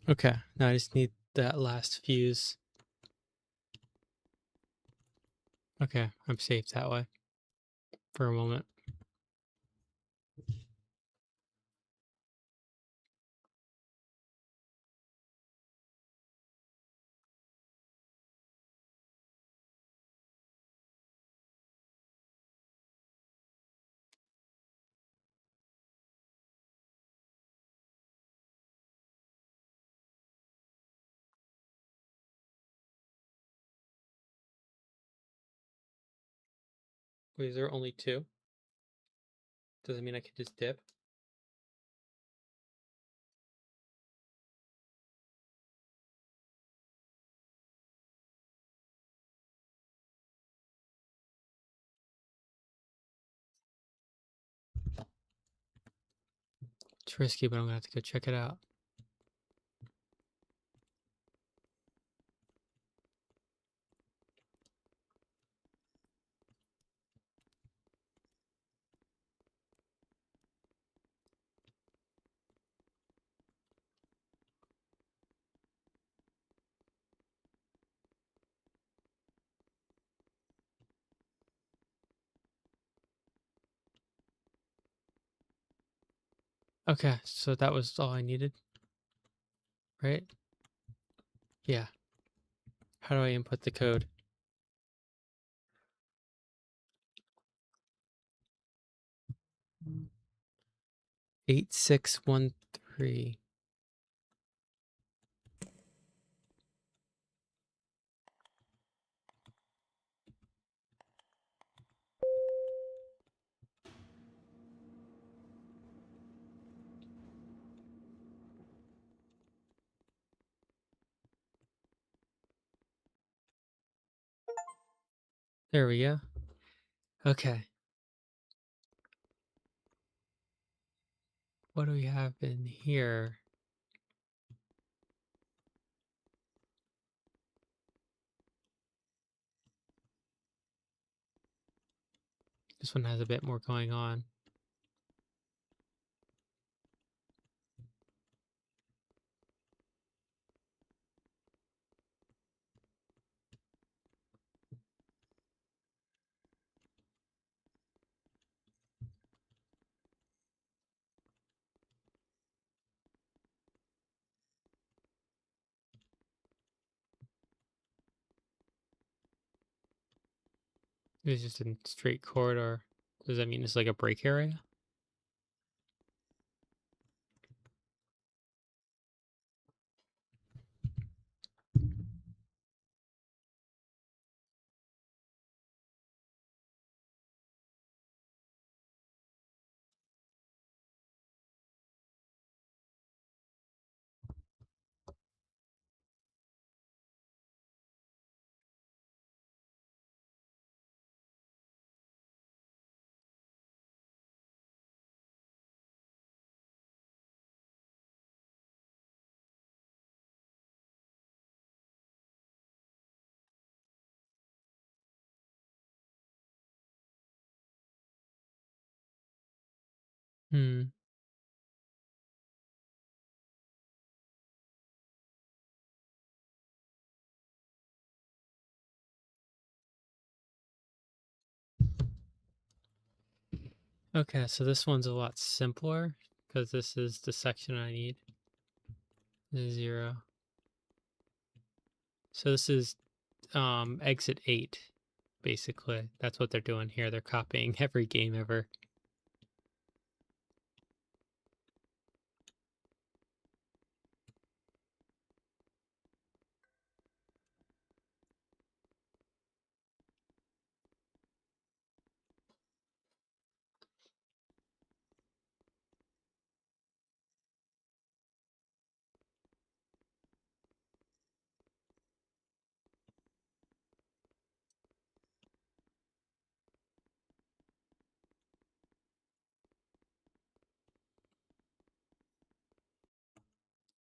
Okay, now I just need that last fuse. Okay, I'm safe that way for a moment. Wait, is there only two? Does it mean I can just dip? It's risky, but I'm gonna have to go check it out. Okay, so that was all I needed, right? Yeah. How do I input the code? 8613. There we go. Okay. What do we have in here? This one has a bit more going on. It's just a straight corridor. Does that mean it's like a break area? Hmm. Okay, so this one's a lot simpler because this is the section I need. The 0. So this is exit 8, basically. That's what they're doing here. They're copying every game ever.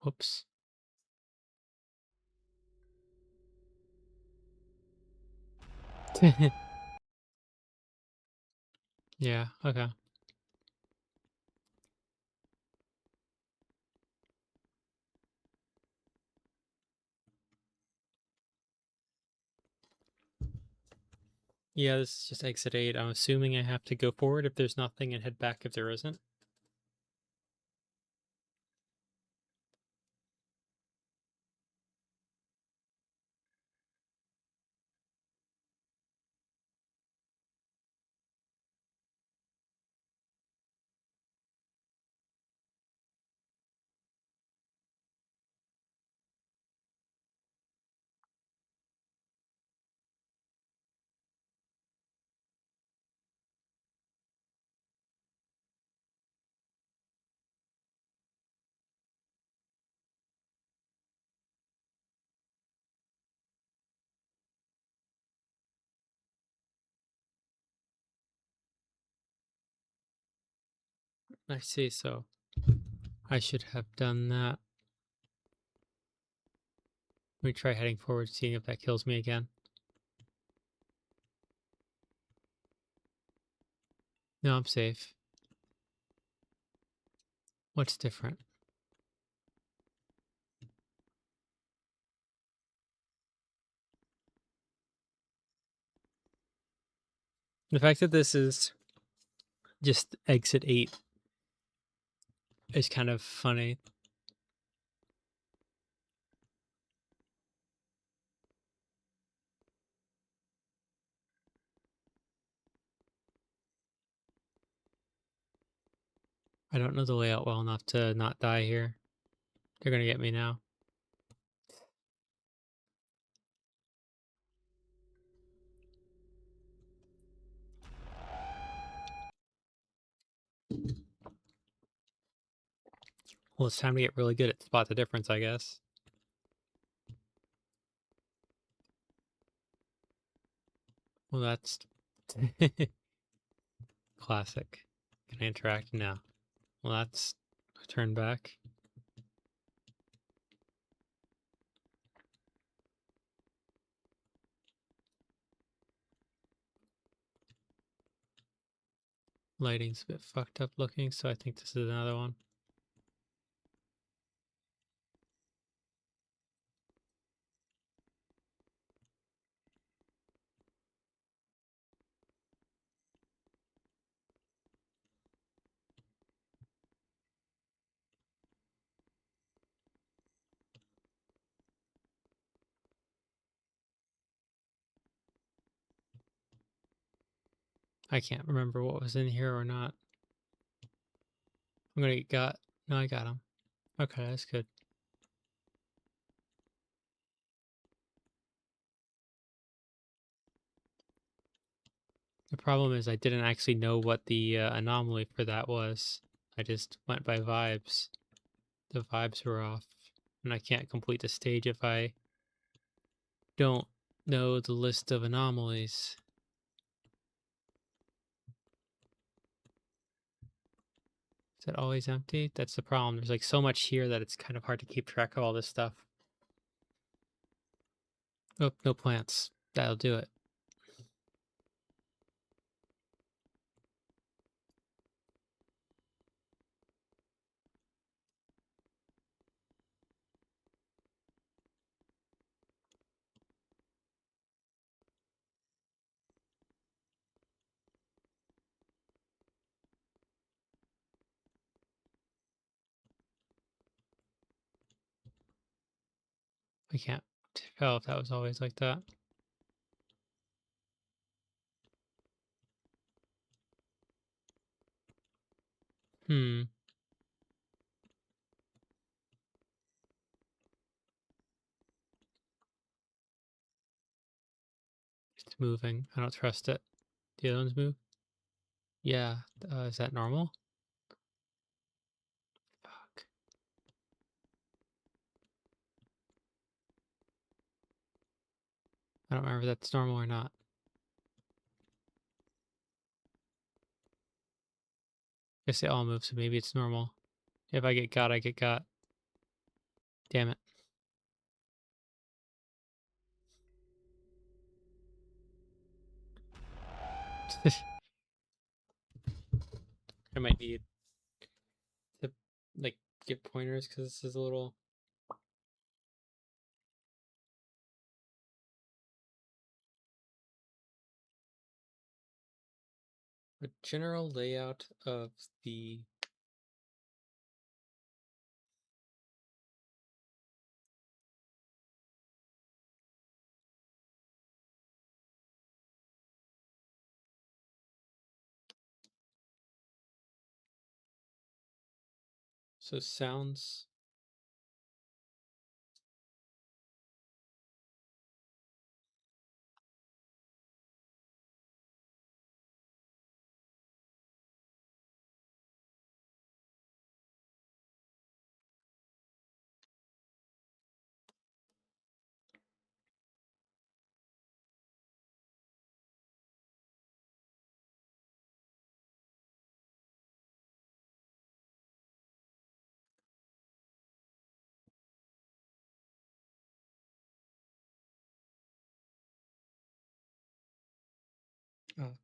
Whoops. Yeah, okay. Yeah, this is just exit 8. I'm assuming I have to go forward if there's nothing and head back if there isn't. I see, so I should have done that. Let me try heading forward, seeing if that kills me again. No, I'm safe. What's different? The fact that this is just exit 8 is kind of funny. I don't know the layout well enough to not die here. They're gonna get me now. Well, it's time to get really good at spot the difference, I guess. Well, that's classic. Can I interact? No. Well, that's turn back. Lighting's a bit fucked up looking, so I think this is another one. I can't remember what was in here or not. I'm gonna get got. No, I got him. Okay, that's good. The problem is I didn't actually know what the anomaly for that was. I just went by vibes. The vibes were off, and I can't complete the stage if I don't know the list of anomalies. Is that always empty? That's the problem. There's like so much here that it's kind of hard to keep track of all this stuff. Oh, no plants. That'll do it. I can't tell if that was always like that. Hmm. It's moving. I don't trust it. The other ones move? Yeah. Is that normal? Fuck. I don't remember if that's normal or not. Guess they all move, so maybe it's normal. If I get got, I get got. Damn it. I might need to like get pointers because this is a little. A general layout of the so sounds. Oh,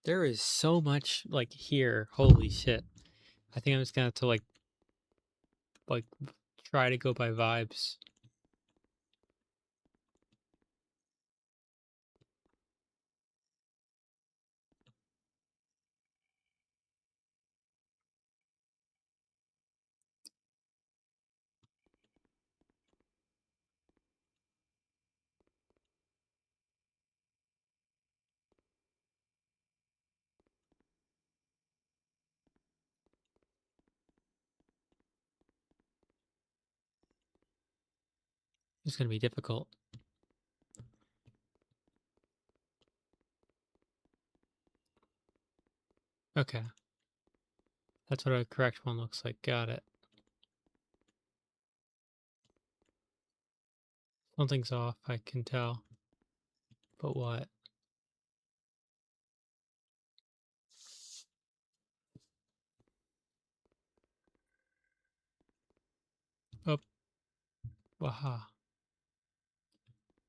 there is so much like here. Holy shit! I think I'm just gonna have to like try to go by vibes. It's gonna be difficult. Okay. That's what a correct one looks like. Got it. Something's off, I can tell. But what? Oh, waha.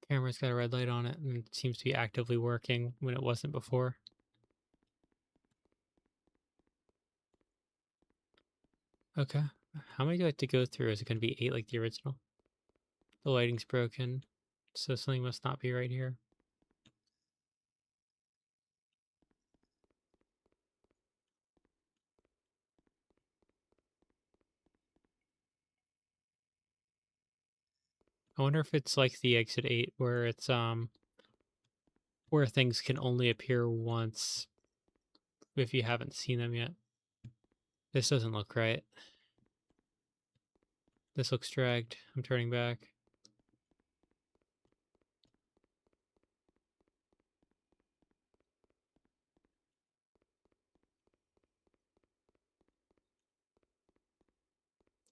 Camera's got a red light on it and it seems to be actively working when it wasn't before. Okay. How many do I have to go through? Is it going to be 8 like the original? The lighting's broken, so something must not be right here. I wonder if it's like the Exit 8 where it's where things can only appear once if you haven't seen them yet. This doesn't look right. This looks dragged. I'm turning back.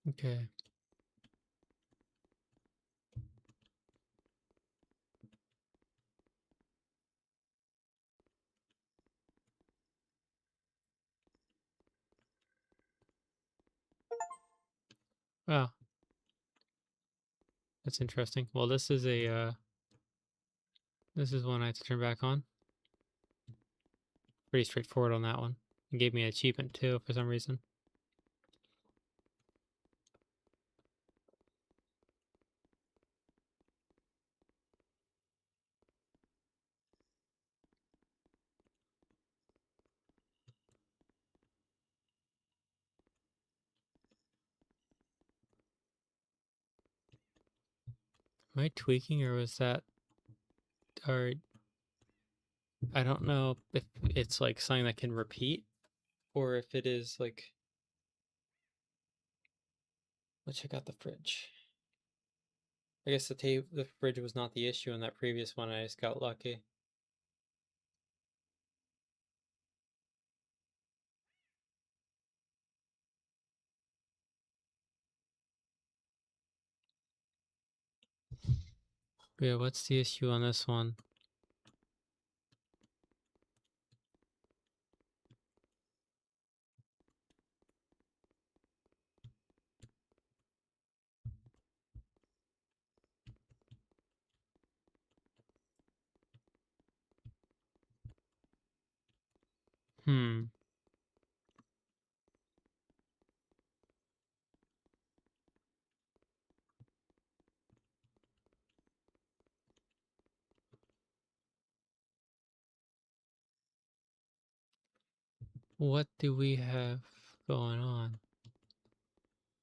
Okay. Wow, that's interesting. Well, this is a this is one I have to turn back on. Pretty straightforward on that one. It gave me an achievement too for some reason. Am I tweaking or was that or I don't know if it's like something that can repeat or if it is like let's check out the fridge. I guess the fridge was not the issue in that previous one. I just got lucky. But yeah, what's the issue on this one? Hmm. What do we have going on?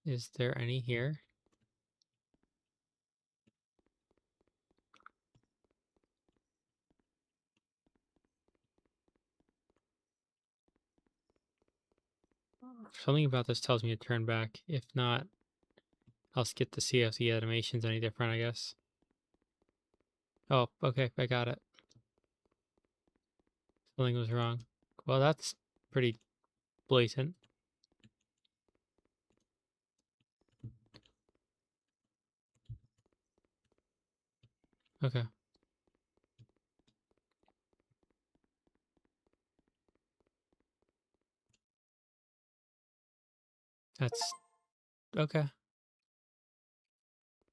Is there any here? Something about this tells me to turn back. If not, I'll skip to see if the animation's any different, I guess. Oh, okay, I got it. Something was wrong. Well, that's pretty blatant. Okay. That's okay.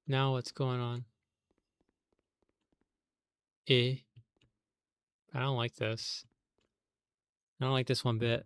Now what's going on? I don't like this. I don't like this one bit.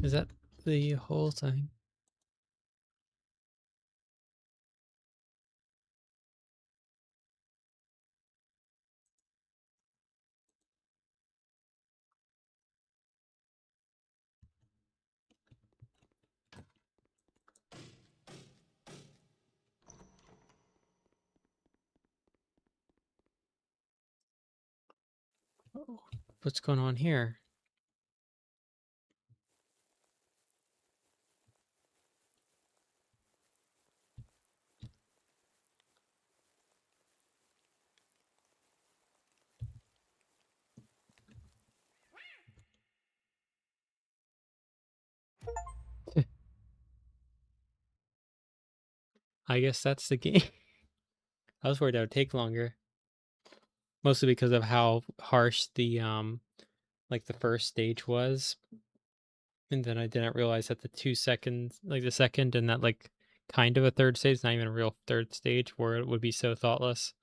Is that the whole thing? Oh, what's going on here? I guess that's the game. I was worried that would take longer, mostly because of how harsh the like the first stage was, and then I didn't realize that the 2 seconds, like the second and that like kind of a third stage, not even a real third stage, where it would be so thoughtless.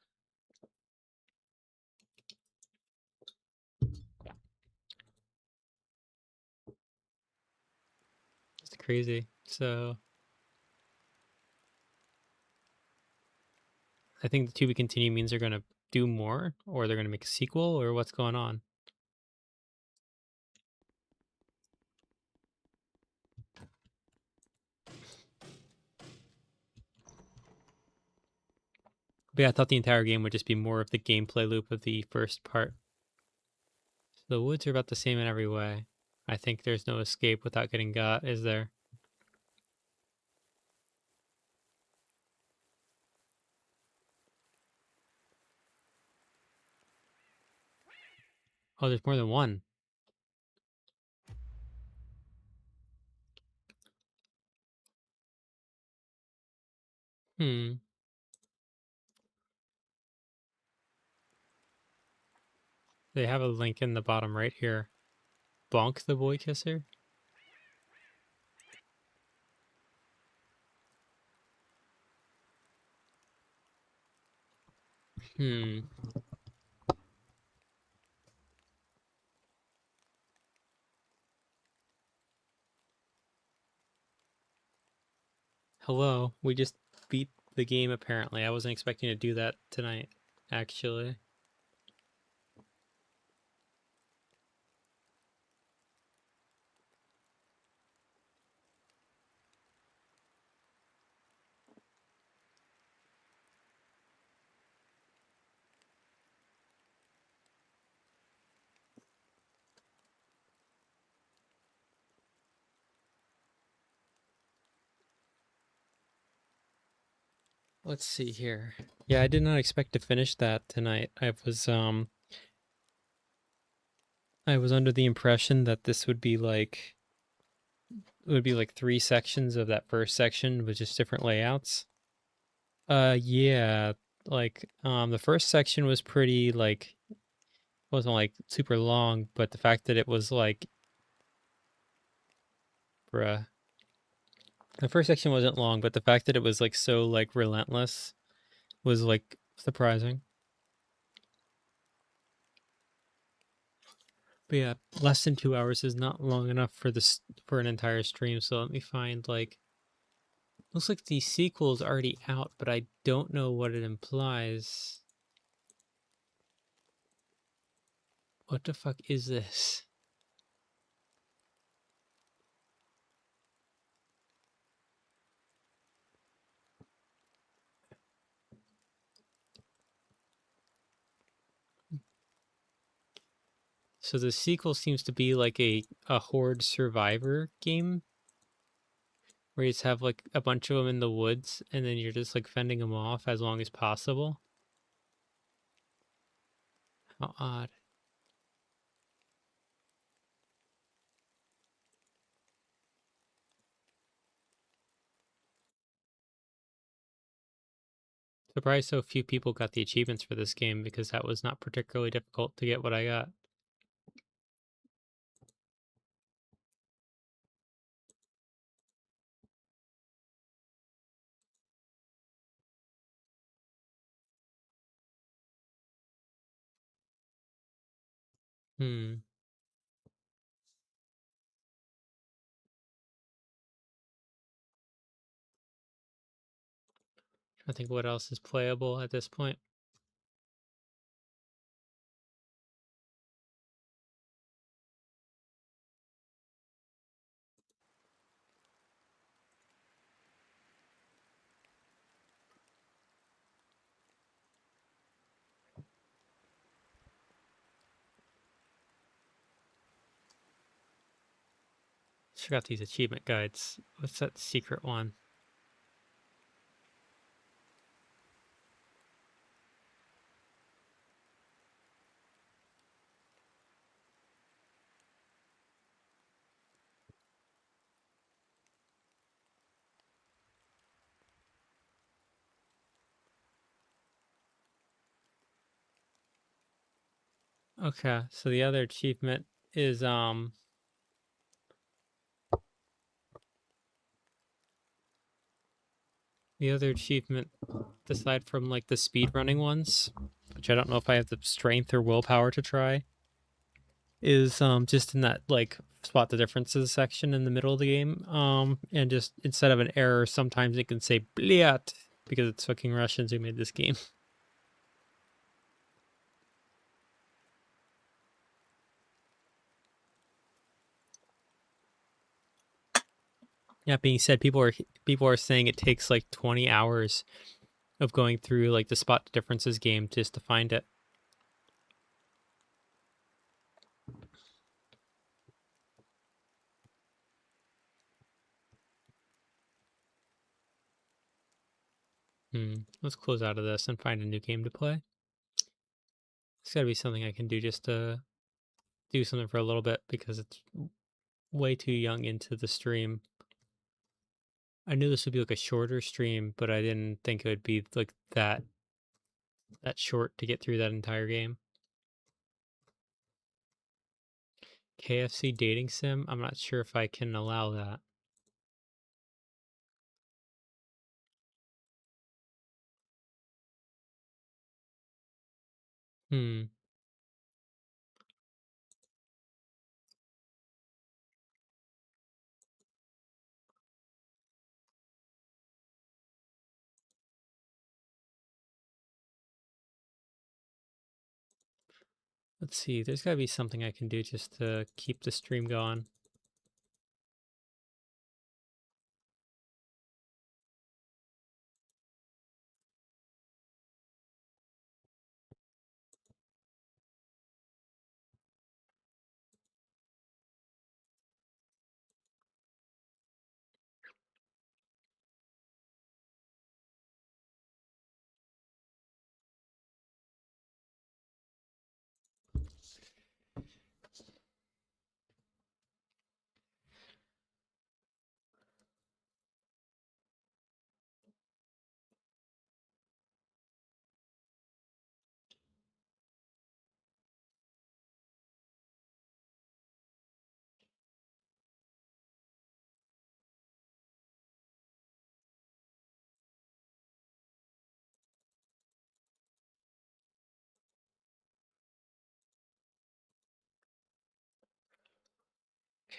It's crazy. So I think the to be continue means they're gonna do more, or they're gonna make a sequel, or what's going on. But yeah, I thought the entire game would just be more of the gameplay loop of the first part. So the woods are about the same in every way. I think there's no escape without getting got, is there? Oh, there's more than one. Hmm. They have a link in the bottom right here. Bonk the boy kisser? Hmm. Hello. We just beat the game apparently. I wasn't expecting to do that tonight, actually. Let's see here. Yeah, I did not expect to finish that tonight. I was under the impression that this would be like it would be like 3 sections of that first section with just different layouts. Yeah, like the first section was pretty like wasn't like super long, but the fact that it was like bruh. The first section wasn't long, but the fact that it was like so like relentless was like surprising. But yeah, less than 2 hours is not long enough for this for an entire stream. So let me find like looks like the sequel's already out, but I don't know what it implies. What the fuck is this? So the sequel seems to be like a horde survivor game where you just have like a bunch of them in the woods and then you're just like fending them off as long as possible. How odd. Surprised so few people got the achievements for this game because that was not particularly difficult to get what I got. Hmm. I think what else is playable at this point. Check out these achievement guides. What's that secret one? Okay, so the other achievement is the other achievement aside from like the speed running ones, which I don't know if I have the strength or willpower to try, is just in that like spot the differences section in the middle of the game. And just instead of an error, sometimes it can say bliat because it's fucking Russians who made this game. That being said, people are saying it takes like 20 hours of going through like the spot the differences game just to find it. Let's close out of this and find a new game to play. It's got to be something I can do just to do something for a little bit because it's way too young into the stream. I knew this would be like a shorter stream, but I didn't think it would be like that short to get through that entire game. KFC dating sim? I'm not sure if I can allow that. Hmm. Let's see. There's got to be something I can do just to keep the stream going.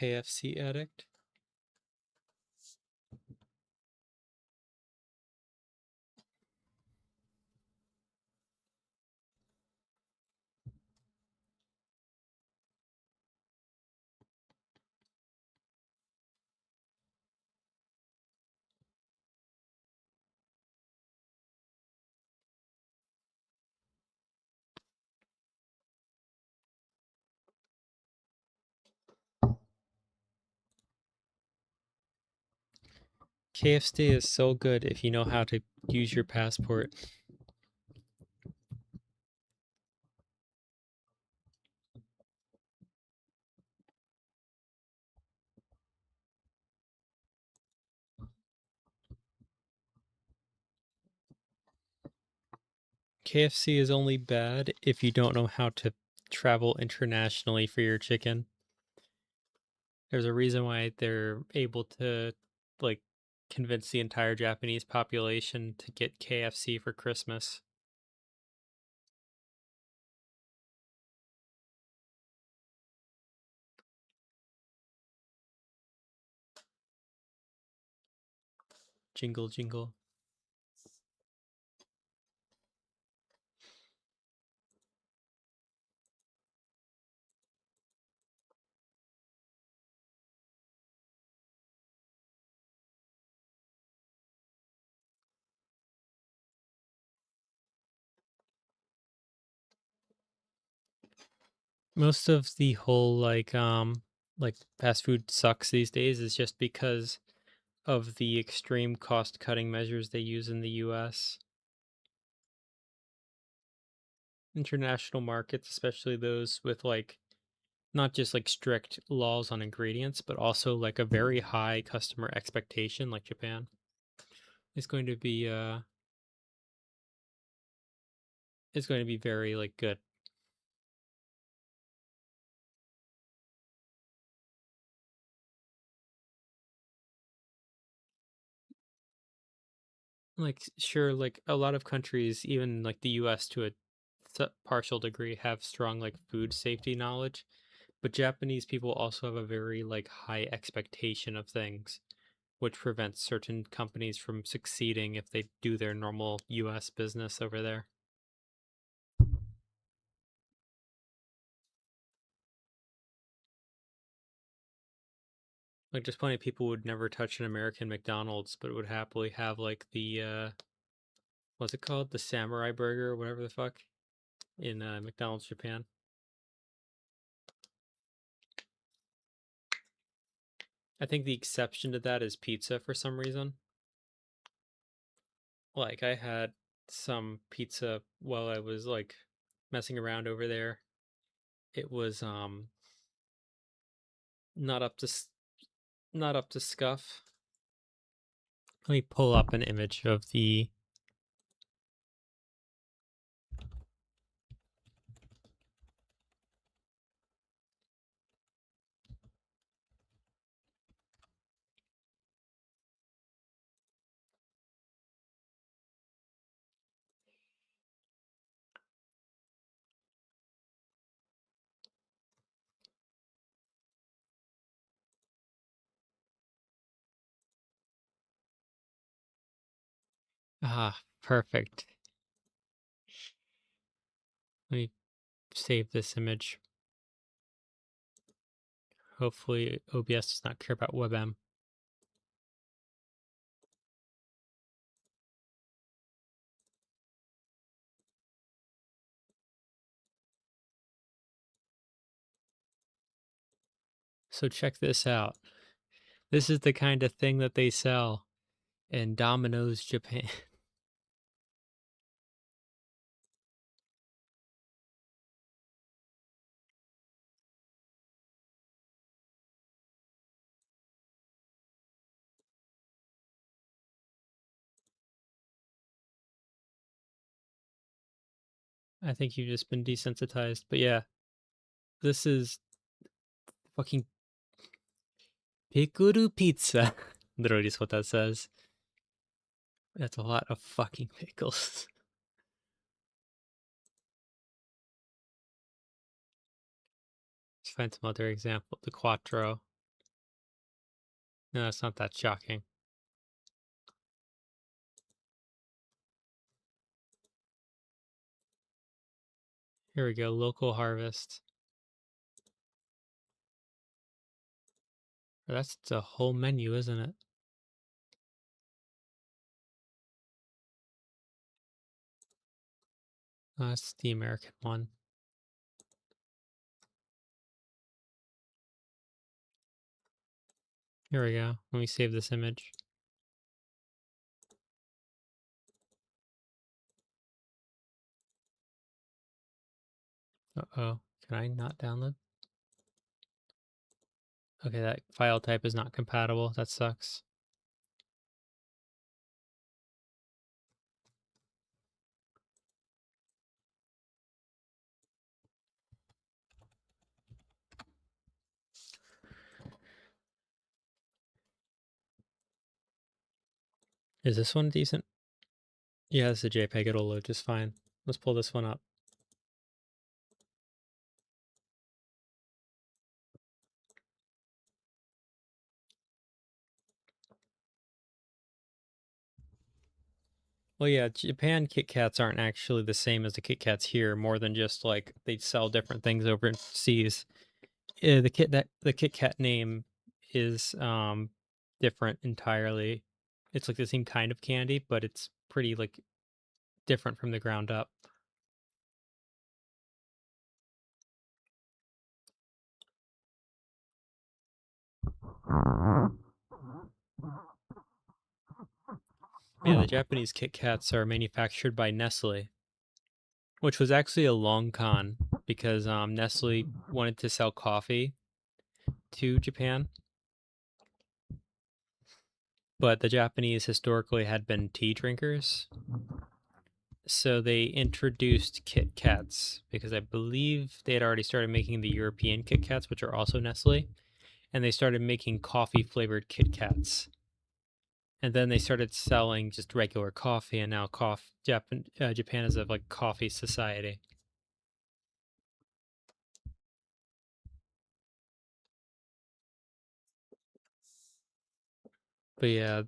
KFC addict. KFC is so good if you know how to use your passport. KFC is only bad if you don't know how to travel internationally for your chicken. There's a reason why they're able to like convince the entire Japanese population to get KFC for Christmas. Jingle jingle. Most of the whole like like fast food sucks these days is just because of the extreme cost cutting measures they use in the US. International markets, especially those with like not just like strict laws on ingredients, but also like a very high customer expectation, like Japan, is going to be very like good. Like sure, like a lot of countries, even like the US to a partial degree, have strong like food safety knowledge, but Japanese people also have a very like high expectation of things, which prevents certain companies from succeeding if they do their normal US business over there. Like just plenty of people would never touch an American McDonald's, but would happily have like the what's it called? The samurai burger or whatever the fuck in McDonald's Japan. I think the exception to that is pizza for some reason. Like I had some pizza while I was like messing around over there. It was not up to not up to scuff. Let me pull up an image of the perfect. Let me save this image. Hopefully OBS does not care about WebM. So check this out. This is the kind of thing that they sell in Domino's Japan. I think you've just been desensitized. But yeah, this is fucking pickle pizza. Literally just what that says. That's a lot of fucking pickles. Let's find some other example. The quattro. No, it's not that shocking. Here we go. Local harvest. That's the whole menu, isn't it? That's the American one. Here we go. Let me save this image. Uh-oh. Can I not download? Okay, that file type is not compatible. That sucks. Is this one decent? Yeah, it's a JPEG. It'll load just fine. Let's pull this one up. Well, yeah, Japan Kit Kats aren't actually the same as the Kit Kats here, more than just like they sell different things overseas. The Kit Kat name is different entirely. It's like the same kind of candy, but it's pretty like different from the ground up. Yeah, the Japanese Kit Kats are manufactured by Nestle, which was actually a long con because Nestle wanted to sell coffee to Japan, but the Japanese historically had been tea drinkers. So they introduced Kit Kats because I believe they had already started making the European Kit Kats, which are also Nestle, and they started making coffee flavored Kit Kats. And then they started selling just regular coffee, and now Japan is a like coffee society. But yeah,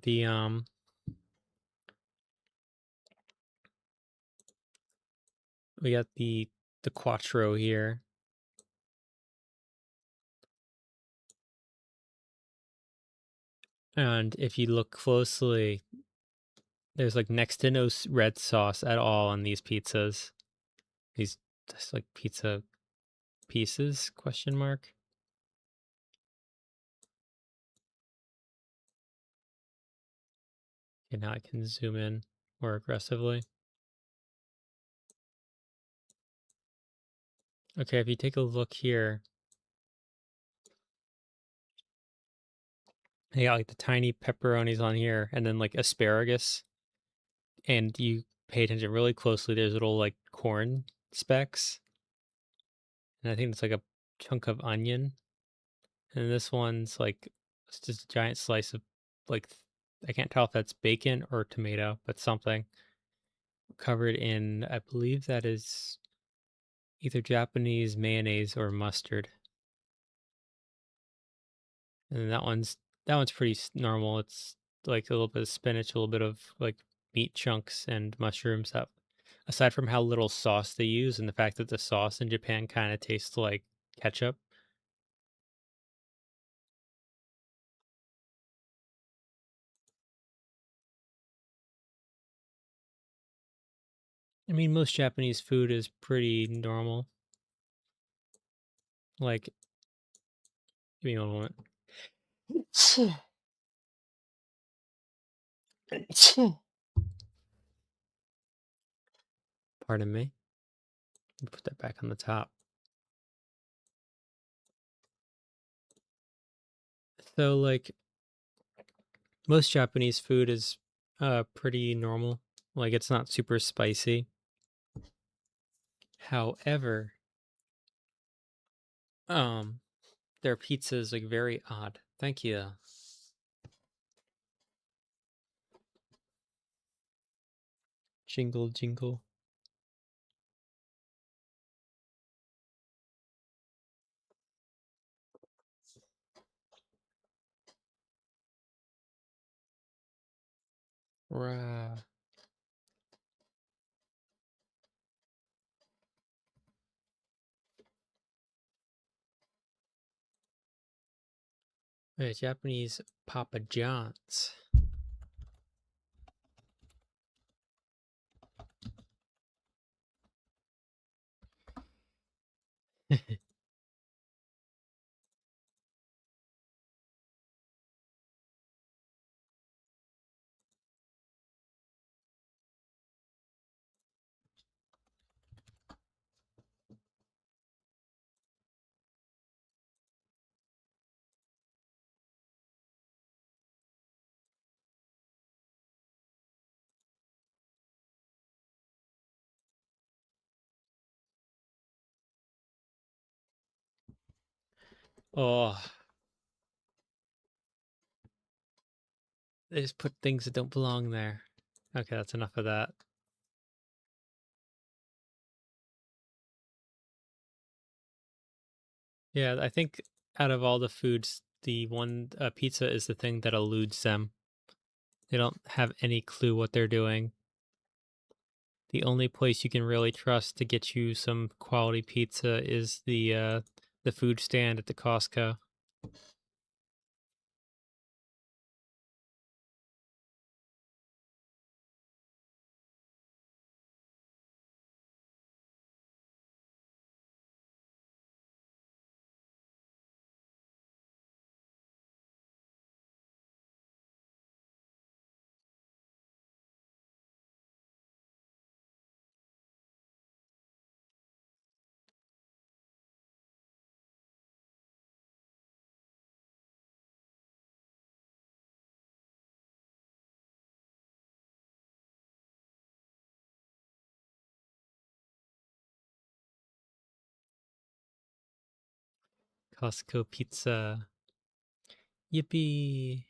we got the Quattro here. And if you look closely, there's like next to no red sauce at all on these pizzas. These just like pizza pieces? Question mark. Okay, now I can zoom in more aggressively. Okay, if you take a look here, they got like the tiny pepperonis on here, and then like asparagus. And you pay attention really closely. There's little like corn specks, and I think it's like a chunk of onion. And this one's like it's just a giant slice of like I can't tell if that's bacon or tomato, but something covered in I believe that is either Japanese mayonnaise or mustard. And that one's pretty normal. It's like a little bit of spinach, a little bit of like meat chunks and mushrooms. That aside from how little sauce they use and the fact that the sauce in Japan kind of tastes like ketchup. I mean, most Japanese food is pretty normal. Like, give me a moment. Pardon me. Put that back on the top. So, like, most Japanese food is pretty normal. Like, it's not super spicy. However, um, their pizza is like very odd. Thank you. Jingle, jingle. Rah. Japanese Papa John's. Oh, they just put things that don't belong there. Okay, that's enough of that. Yeah, I think out of all the foods, the one pizza is the thing that eludes them. They don't have any clue what they're doing. The only place you can really trust to get you some quality pizza is the food stand at the Costco. Costco pizza. Yippee!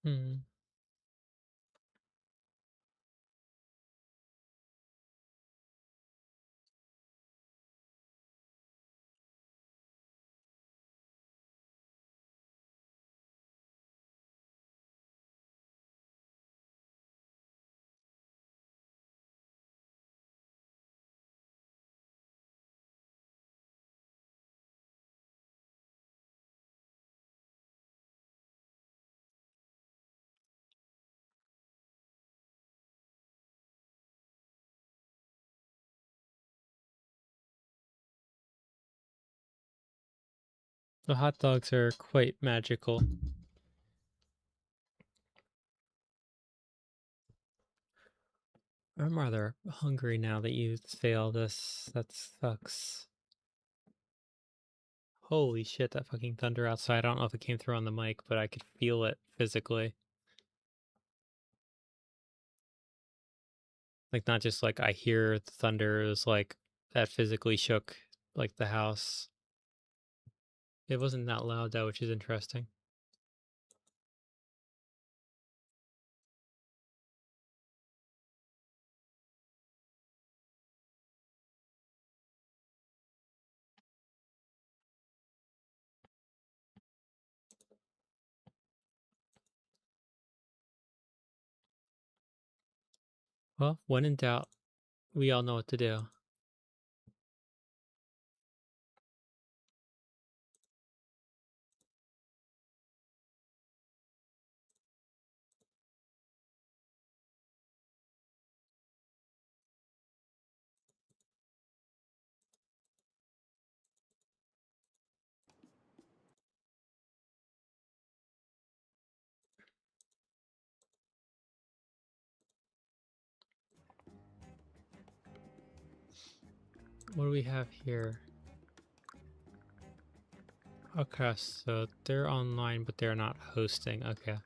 Hmm. The hot dogs are quite magical. I'm rather hungry now that you say all this. That sucks. Holy shit, that fucking thunder outside. I don't know if it came through on the mic, but I could feel it physically. Like, not just like I hear the thunder, it was like that physically shook like the house. It wasn't that loud though, which is interesting. Well, when in doubt, we all know what to do. What do we have here? Okay, so they're online, but they're not hosting. Okay.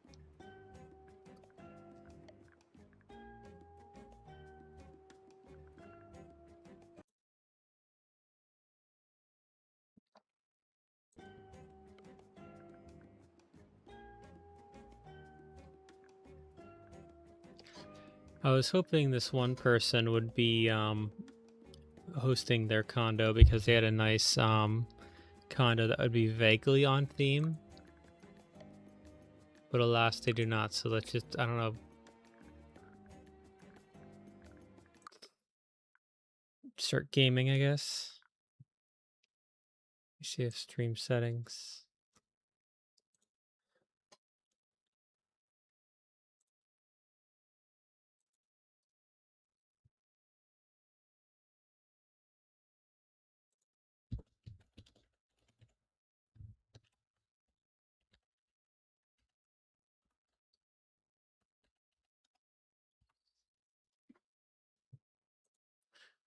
I was hoping this one person would be hosting their condo because they had a nice condo that would be vaguely on theme. But alas, they do not. So let's just, I don't know, start gaming, I guess. You see if stream settings.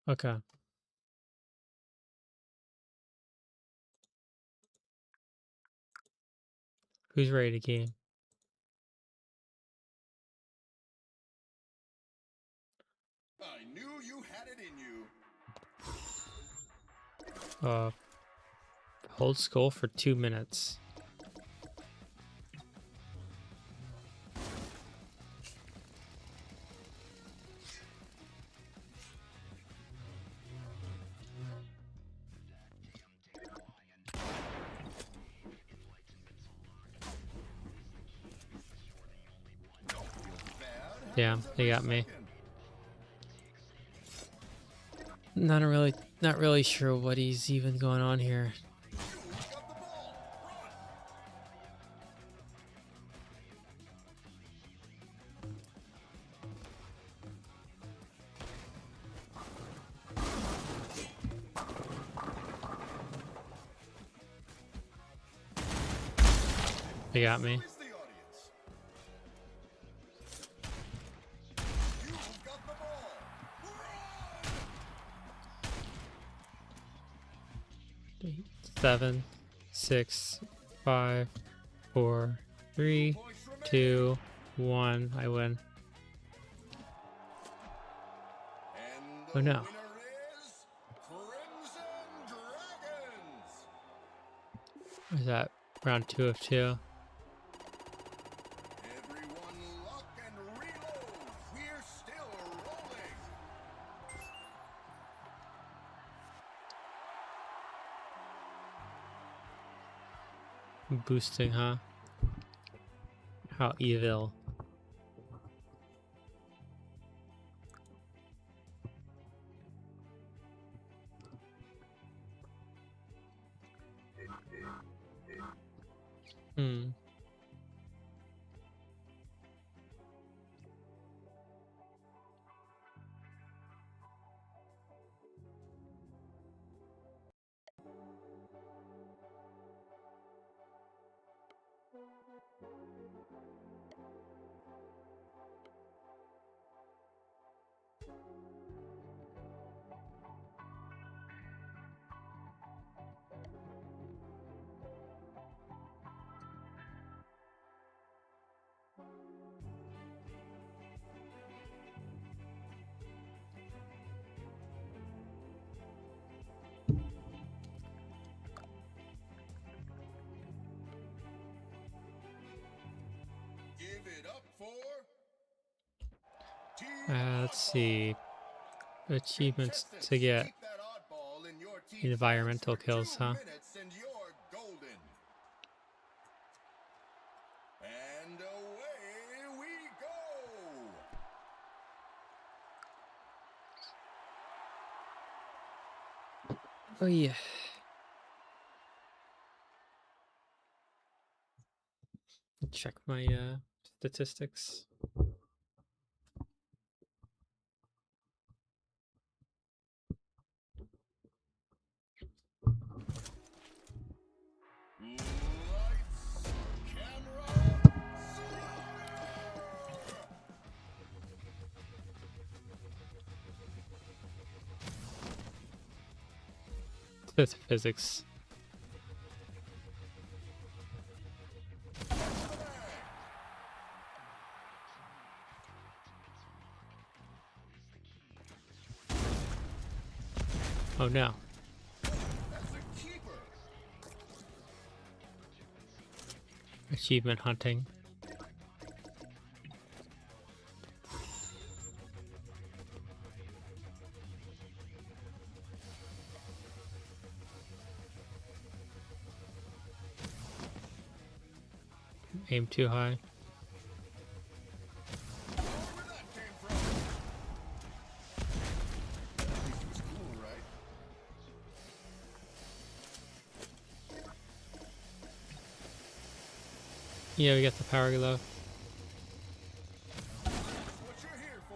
Okay. Who's ready to game? I knew you had it in you. Hold skull for 2 minutes. Yeah, they got me. Not really sure what he's even going on here. They got me. So is the audience. You've got the ball. Run! 8, 7, 6, 5, 4, 3, Points remaining. 2, 1. I win. And Oh, the no. winner is Crimson Dragons. Where's that? Round 2 of 2. Everyone lock and reload. We're still rolling. Boosting, huh? How evil. Hmm. Give it up for Team Let's Oddball. see. Achievements Contestants, to get keep that oddball in your team's environmental hands for kills, 2 huh? minutes and you're golden. And away we go. Oh yeah. Check my statistics. Lights, camera, That's physics. Oh no. that's a keeper. Achievement hunting. Aim too high. Where that came from. At least it was cool, right? Yeah, we got the power glove. That's what you're here for.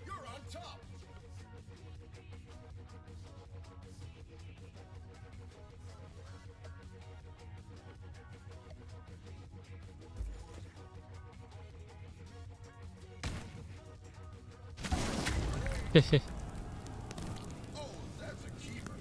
You're on top. Oh, that's a keeper.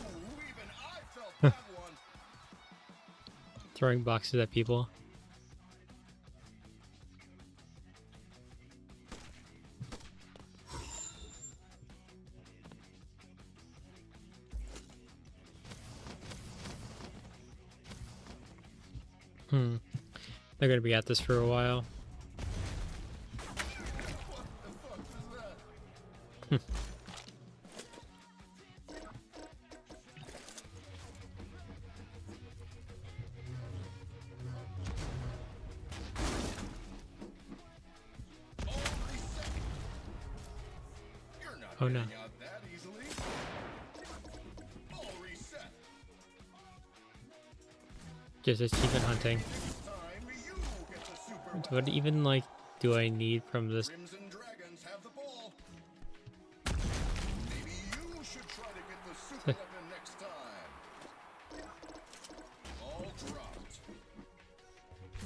Ooh, even I felt that one. Throwing boxes at people. They're gonna be at this for a while. You're not Oh, no. getting out that easily. All reset. Just achievement hunting. This time you get the super What even, like, do I need from this? Crimson Dragons have the ball. Maybe you should try to get the super weapon next time. All dropped.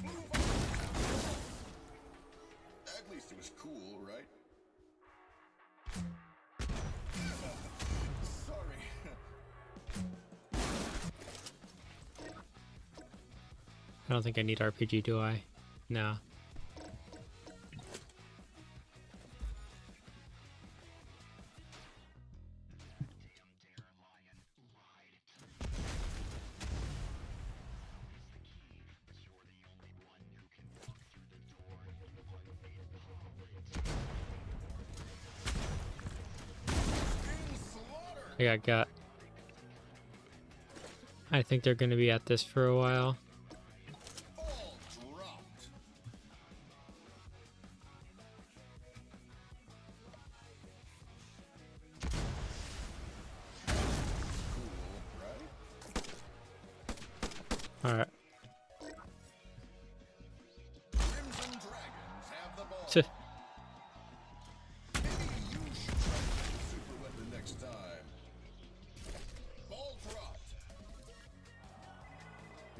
Move on. At least it was cool, right? Sorry. I don't think I need RPG, do I? No. I got. I think they're gonna be at this for a while. All dropped. Cool, right? Alright. Crimson Dragons have the ball. Tch. Maybe you should try to get the super weapon next time. Ball dropped.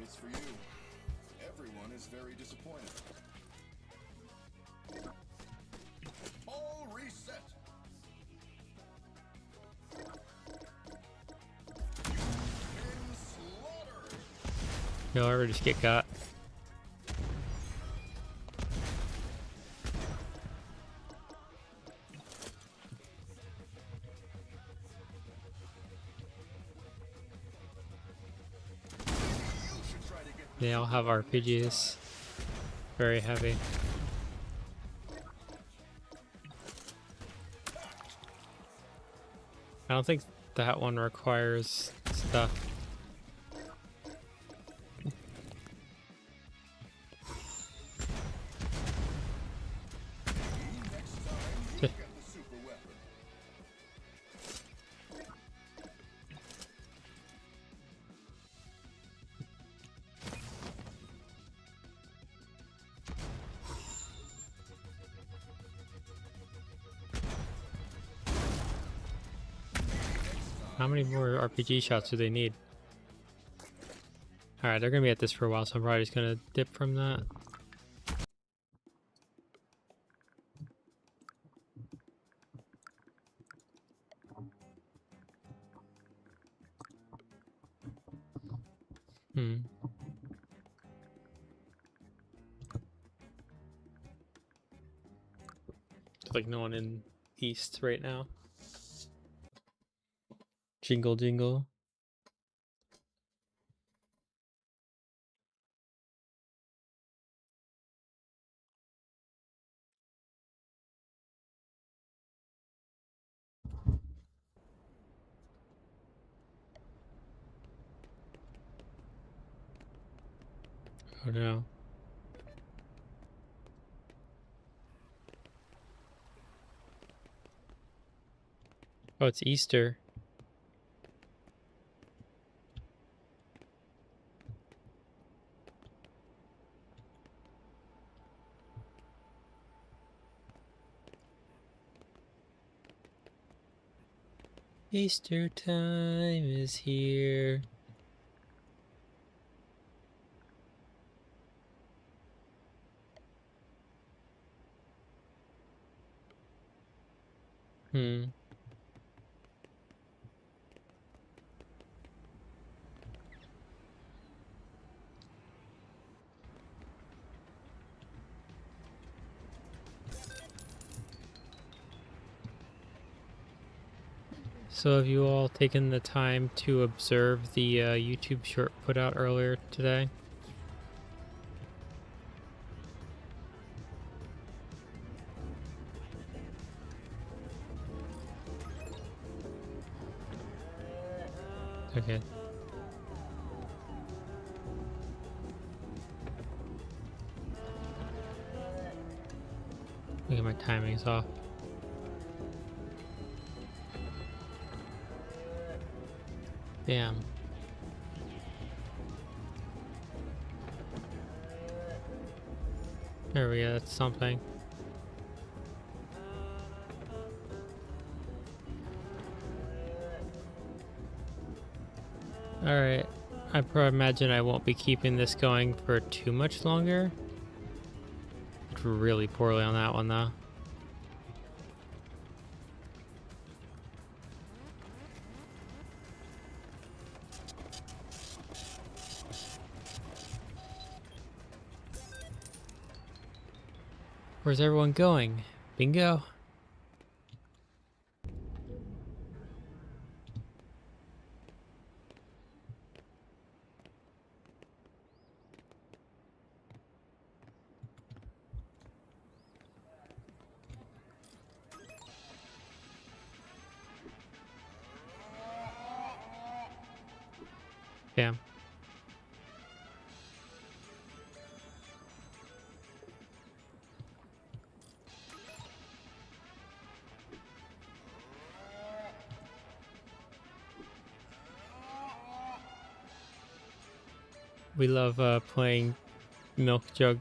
It's for you. Everyone is very disappointed. All reset. You've been slaughtered. You'll already just get got. You should try to get They all have RPGs. Very heavy. I don't think that one requires stuff. next time you get the super weapon. How many more RPG shots do they need? Alright, they're gonna be at this for a while, so I'm probably just gonna dip from that. Hmm. There's like no one in East right now. Jingle jingle. Oh no. Oh, it's Easter. Easter time is here. Hmm. So have you all taken the time to observe the YouTube short put out earlier today? Okay. Look at my timing's off. Damn. There we go, that's something. Alright. I imagine I won't be keeping this going for too much longer. Did really poorly on that one though. Where's everyone going? Bingo. Damn. We love playing Milk Jug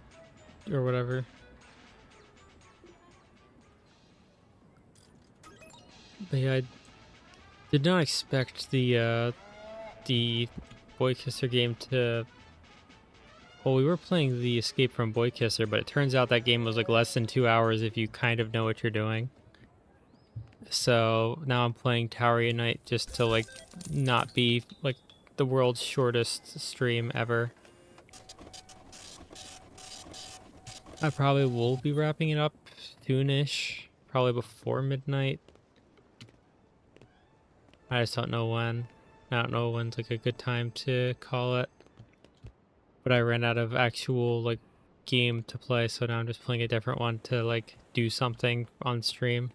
or whatever. But yeah, I did not expect the Boykisser game to... Well, we were playing the Escape from Boykisser, but it turns out that game was like less than 2 hours if you kind of know what you're doing. So now I'm playing Tower Unite just to like not be like the world's shortest stream ever. I probably will be wrapping it up soonish, probably before midnight. I just don't know when. I don't know when's like a good time to call it. But I ran out of actual like game to play, so now I'm just playing a different one to like do something on stream.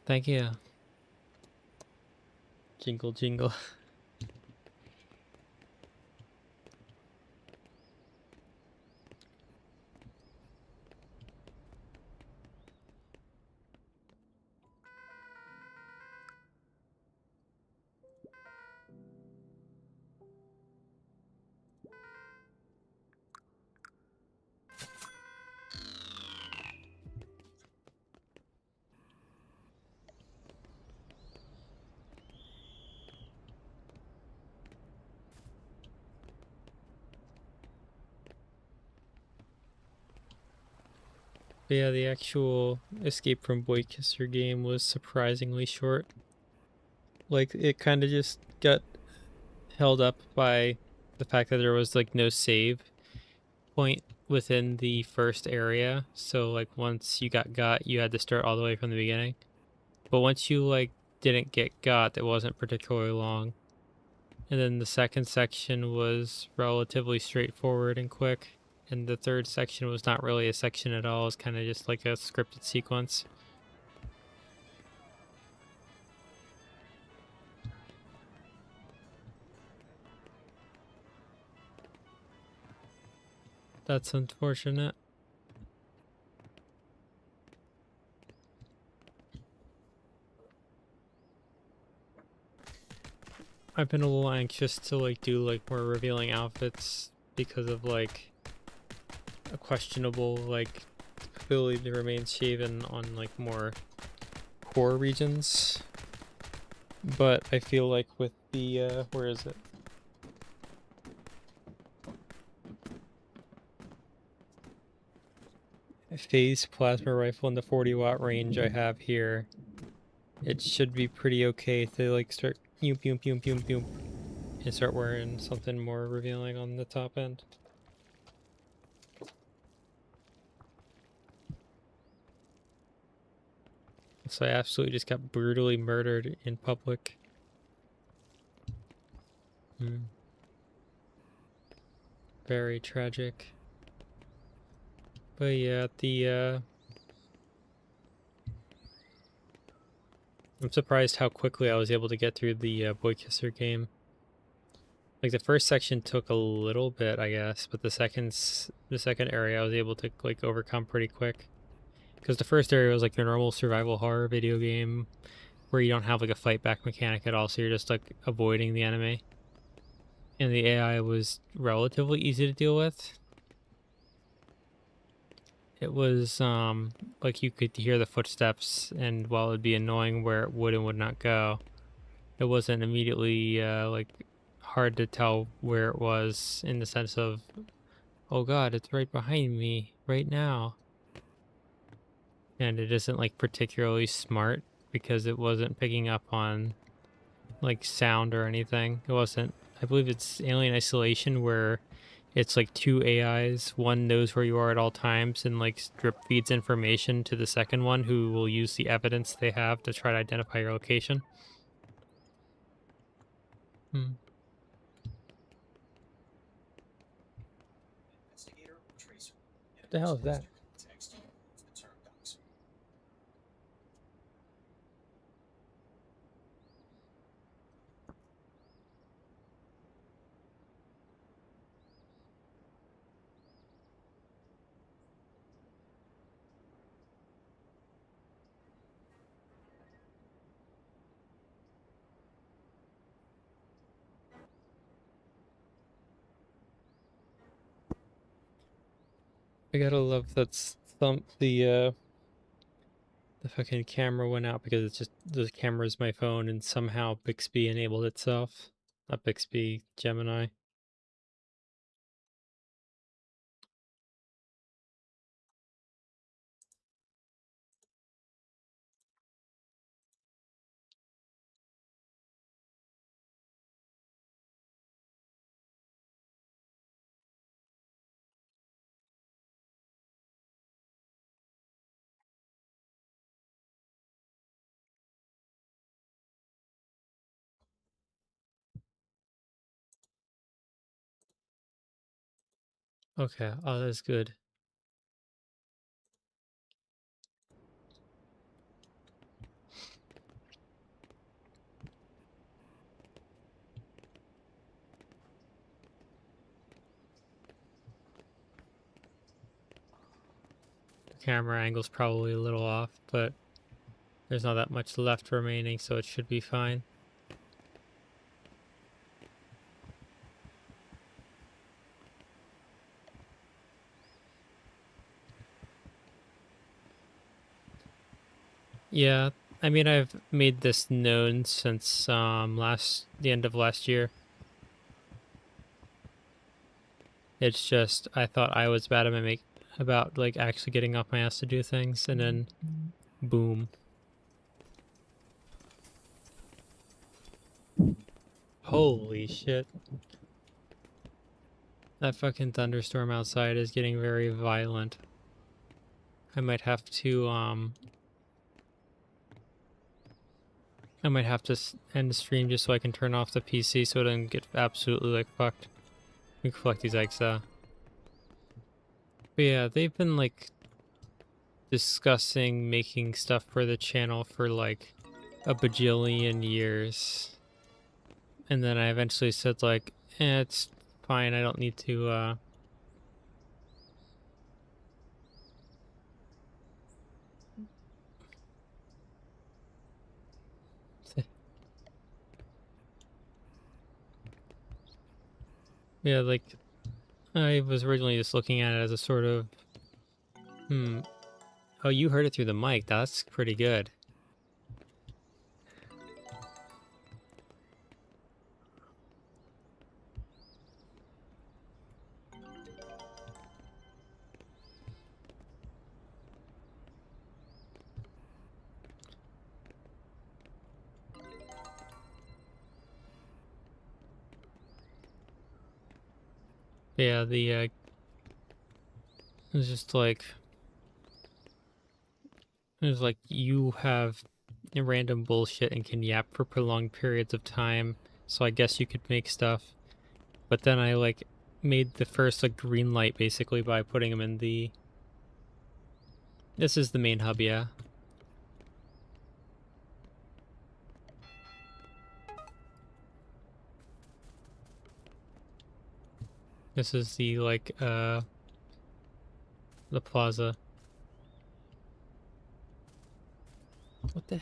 Thank you. Jingle jingle. But yeah, the actual Escape from Boykisser game was surprisingly short. Like, it kind of just got held up by the fact that there was like no save point within the first area. So like once you got, you had to start all the way from the beginning. But once you like didn't get got, it wasn't particularly long. And then the second section was relatively straightforward and quick. And the third section was not really a section at all. It was kind of just like a scripted sequence. That's unfortunate. I've been a little anxious to like do like more revealing outfits because of like a questionable like ability to remain shaven on like more core regions. But I feel like with the where is it? Phase plasma rifle in the 40-watt range I have here, it should be pretty okay to like start yoom yoom yoom yoom yoom and start wearing something more revealing on the top end. So I absolutely just got brutally murdered in public. Very tragic. But yeah, I'm surprised how quickly I was able to get through the Boykisser game. Like the first section took a little bit, I guess, but the second area I was able to like overcome pretty quick. Because the first area was like your normal survival horror video game where you don't have like a fight back mechanic at all, so you're just like avoiding the enemy. And the AI was relatively easy to deal with. It was like you could hear the footsteps, and while it'd be annoying where it would and would not go, it wasn't immediately like hard to tell where it was, in the sense of, oh god, it's right behind me right now. And it isn't like particularly smart because it wasn't picking up on like sound or anything. It wasn't, I believe it's Alien Isolation, where it's like two AIs. One knows where you are at all times and like drip feeds information to the second one, who will use the evidence they have to try to identify your location. What the hell is that? I gotta love that's the fucking camera went out because it's just the camera's my phone, and somehow Bixby enabled itself. Not Bixby, Gemini. Okay, oh, that's good. The camera angle's probably a little off, but there's not that much left remaining, so it should be fine. Yeah, I mean, I've made this known since the end of last year. It's just I thought I was bad about like actually getting off my ass to do things, and then boom. Holy shit. That fucking thunderstorm outside is getting very violent. I might have to end the stream just so I can turn off the PC so it doesn't get absolutely like fucked. We can collect these eggs though. But yeah, they've been like discussing making stuff for the channel for like a bajillion years. And then I eventually said like, it's fine, I don't need to yeah, like I was originally just looking at it as a sort of oh, you heard it through the mic. That's pretty good. Yeah, it was just like, it was like you have random bullshit and can yap for prolonged periods of time, so I guess you could make stuff. But then I like made the first like green light basically by putting them in the. This is the main hub, yeah. This is the like the plaza. What the?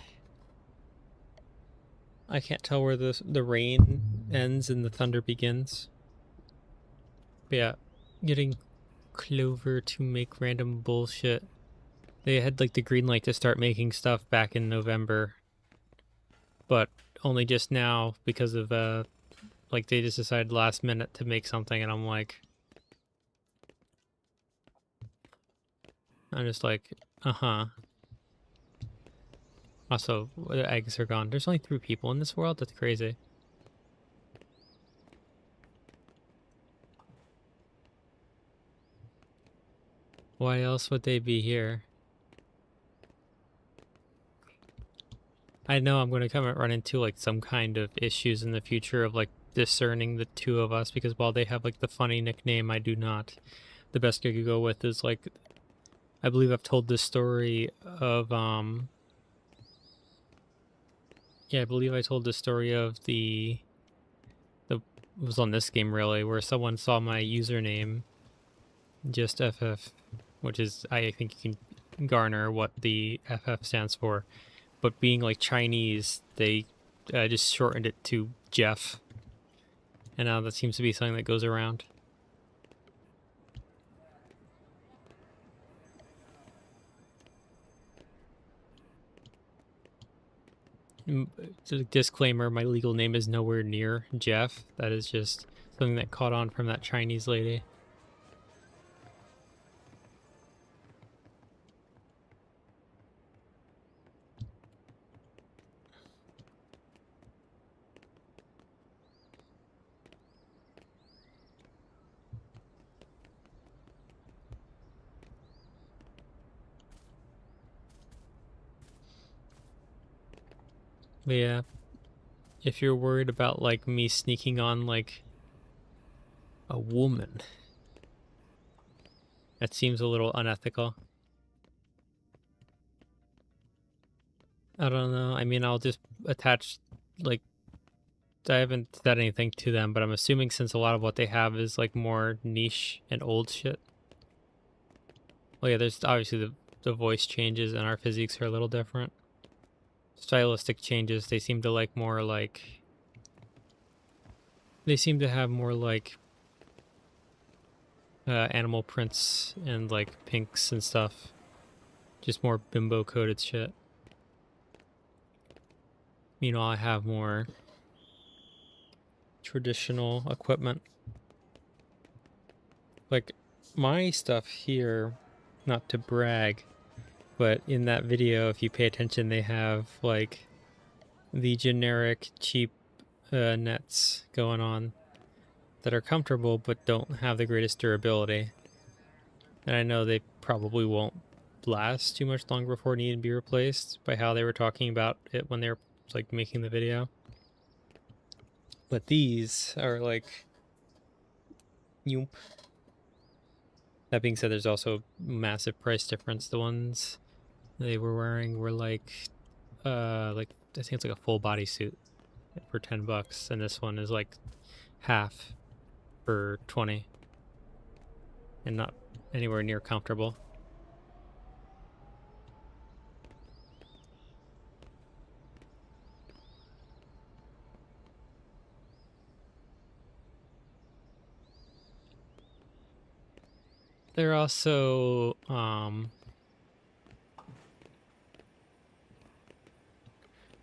I can't tell where the rain ends and the thunder begins. But yeah, getting Clover to make random bullshit. They had like the green light to start making stuff back in November, but only just now because of like they just decided last minute to make something, and I'm just like, uh-huh. Also, the eggs are gone. There's only 3 people in this world? That's crazy. Why else would they be here? I know I'm going to come and run into like some kind of issues in the future of like discerning the 2 of us, because while they have like the funny nickname, I do not. The best I could go with is like, I believe I've told this story of yeah, I believe I told the story of the it was on this game really, where someone saw my username, just FF, which is, I think you can garner what the FF stands for, but being like Chinese, they just shortened it to Jeff, and now that seems to be something that goes around. Disclaimer, my legal name is nowhere near Jeff. That is just something that caught on from that Chinese lady. But yeah, if you're worried about like me sneaking on like a woman, that seems a little unethical. I don't know. I mean, I'll just attach, like, I haven't said anything to them, but I'm assuming since a lot of what they have is like more niche and old shit. Well, yeah, there's obviously the voice changes and our physiques are a little different. Stylistic changes, they seem to like more like, they seem to have more like animal prints and like pinks and stuff. Just more bimbo coded shit. Meanwhile, I have more traditional equipment. Like my stuff here, not to brag, but in that video, if you pay attention, they have like the generic cheap nets going on that are comfortable but don't have the greatest durability. And I know they probably won't last too much longer before needing to be replaced by how they were talking about it when they were like making the video. But these are like, yoop. That being said, there's also massive price difference. The ones they were wearing were like I think it's like a full body suit for $10, and this one is like half for 20, and not anywhere near comfortable. They're also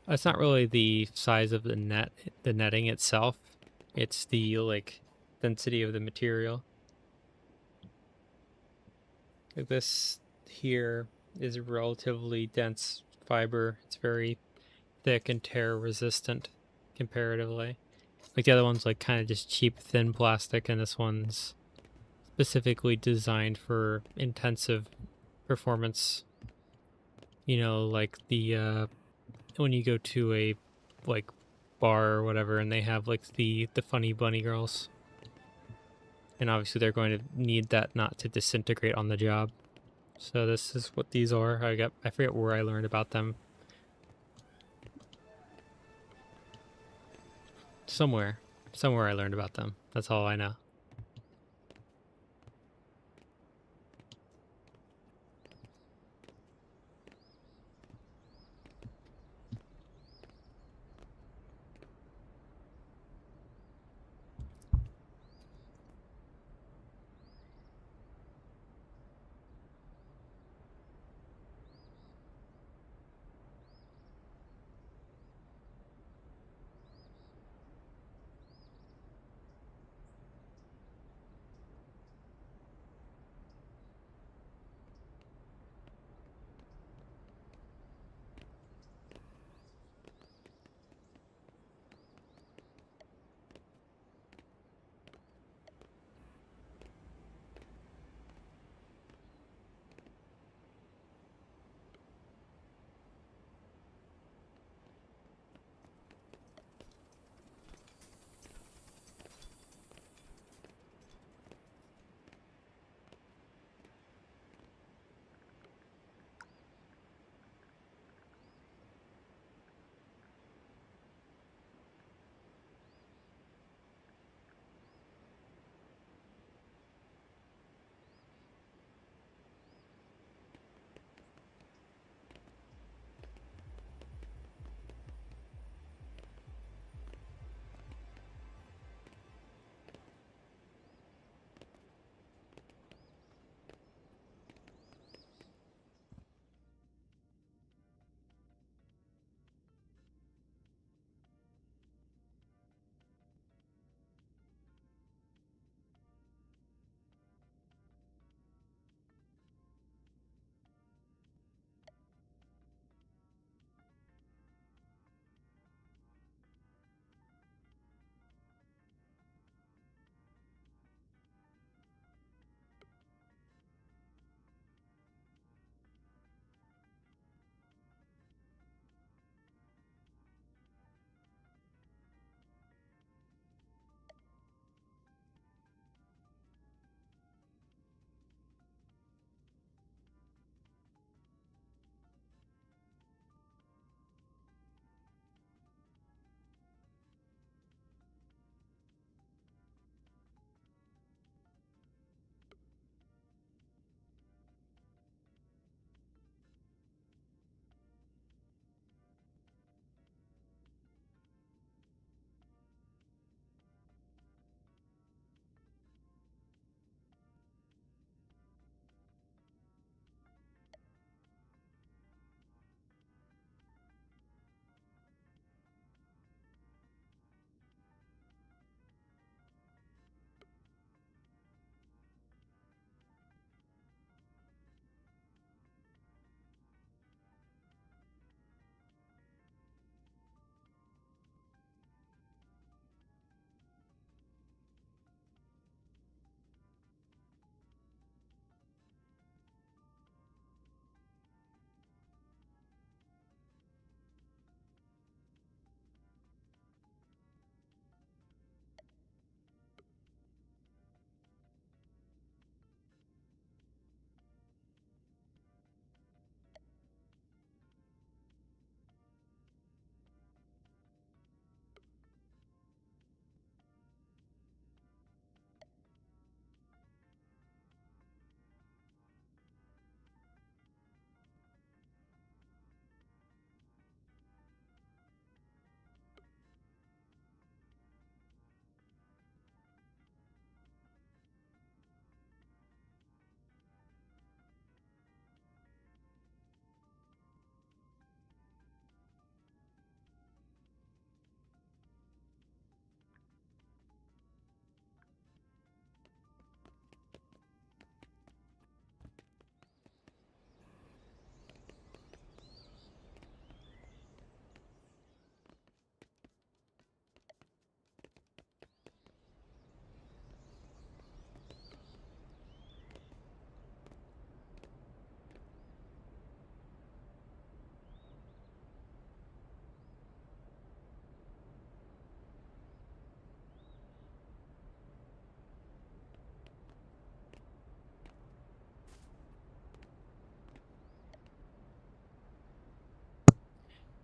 it's not really the size of the netting itself. It's the like density of the material. Like this here is relatively dense fiber. It's very thick and tear resistant comparatively. Like the other one's like kind of just cheap thin plastic, and this one's specifically designed for intensive performance. You know, like the when you go to a like bar or whatever and they have like the funny bunny girls. and obviously they're going to need that not to disintegrate on the job. So this is what these are. I forget where I learned about them. Somewhere I learned about them. That's all I know.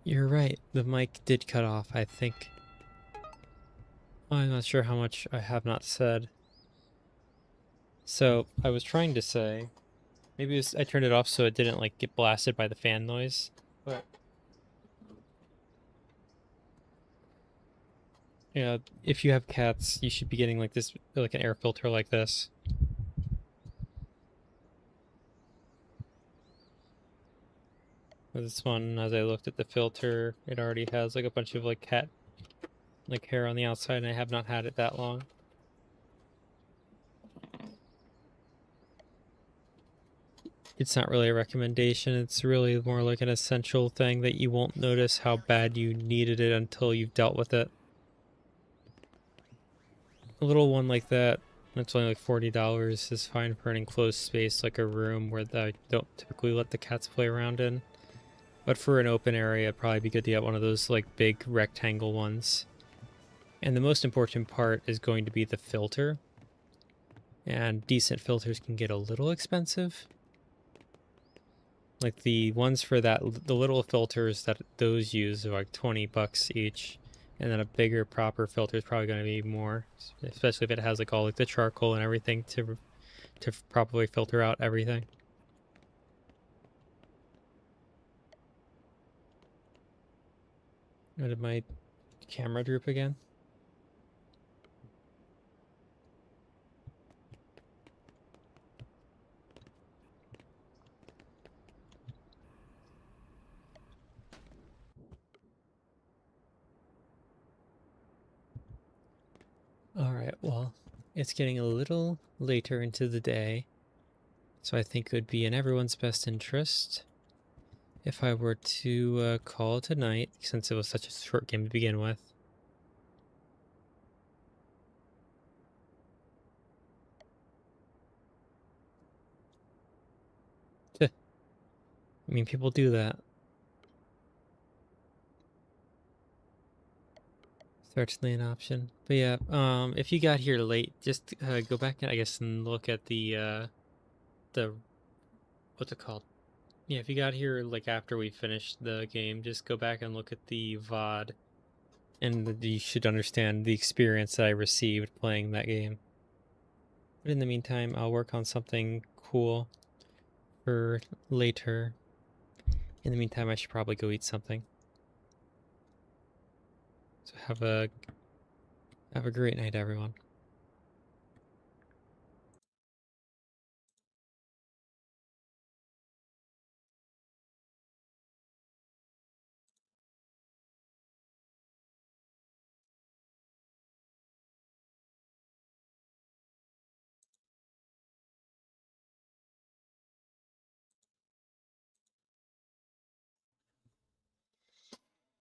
You're right. The mic did cut off, I think. I'm not sure how much I have not said. So, I was trying to say, maybe I turned it off so it didn't like get blasted by the fan noise. But yeah, if you have cats, you should be getting like this, like an air filter like this. This one, as I looked at the filter, it already has like a bunch of like cat like hair on the outside, and I have not had it that long. It's not really a recommendation, it's really more like an essential thing that you won't notice how bad you needed it until you've dealt with it. A little one like that, that's only like $40, is fine for an enclosed space like a room where I don't typically let the cats play around in. But for an open area, it'd probably be good to get one of those like big rectangle ones. And the most important part is going to be the filter. And decent filters can get a little expensive. Like the ones for that, the little filters that those use are like 20 bucks each. And then a bigger proper filter is probably going to be more, especially if it has like all like the charcoal and everything to properly filter out everything. Oh, did my camera droop again? Alright, well, it's getting a little later into the day, so I think it would be in everyone's best interest if I were to call it a night, since it was such a short game to begin with. I mean, people do that. Certainly an option. But yeah, if you got here late, just go back, I guess, and look at the, what's it called? Yeah, if you got here, like, after we finished the game, just go back and look at the VOD. And you should understand the experience that I received playing that game. But in the meantime, I'll work on something cool for later. In the meantime, I should probably go eat something. So have a great night, everyone.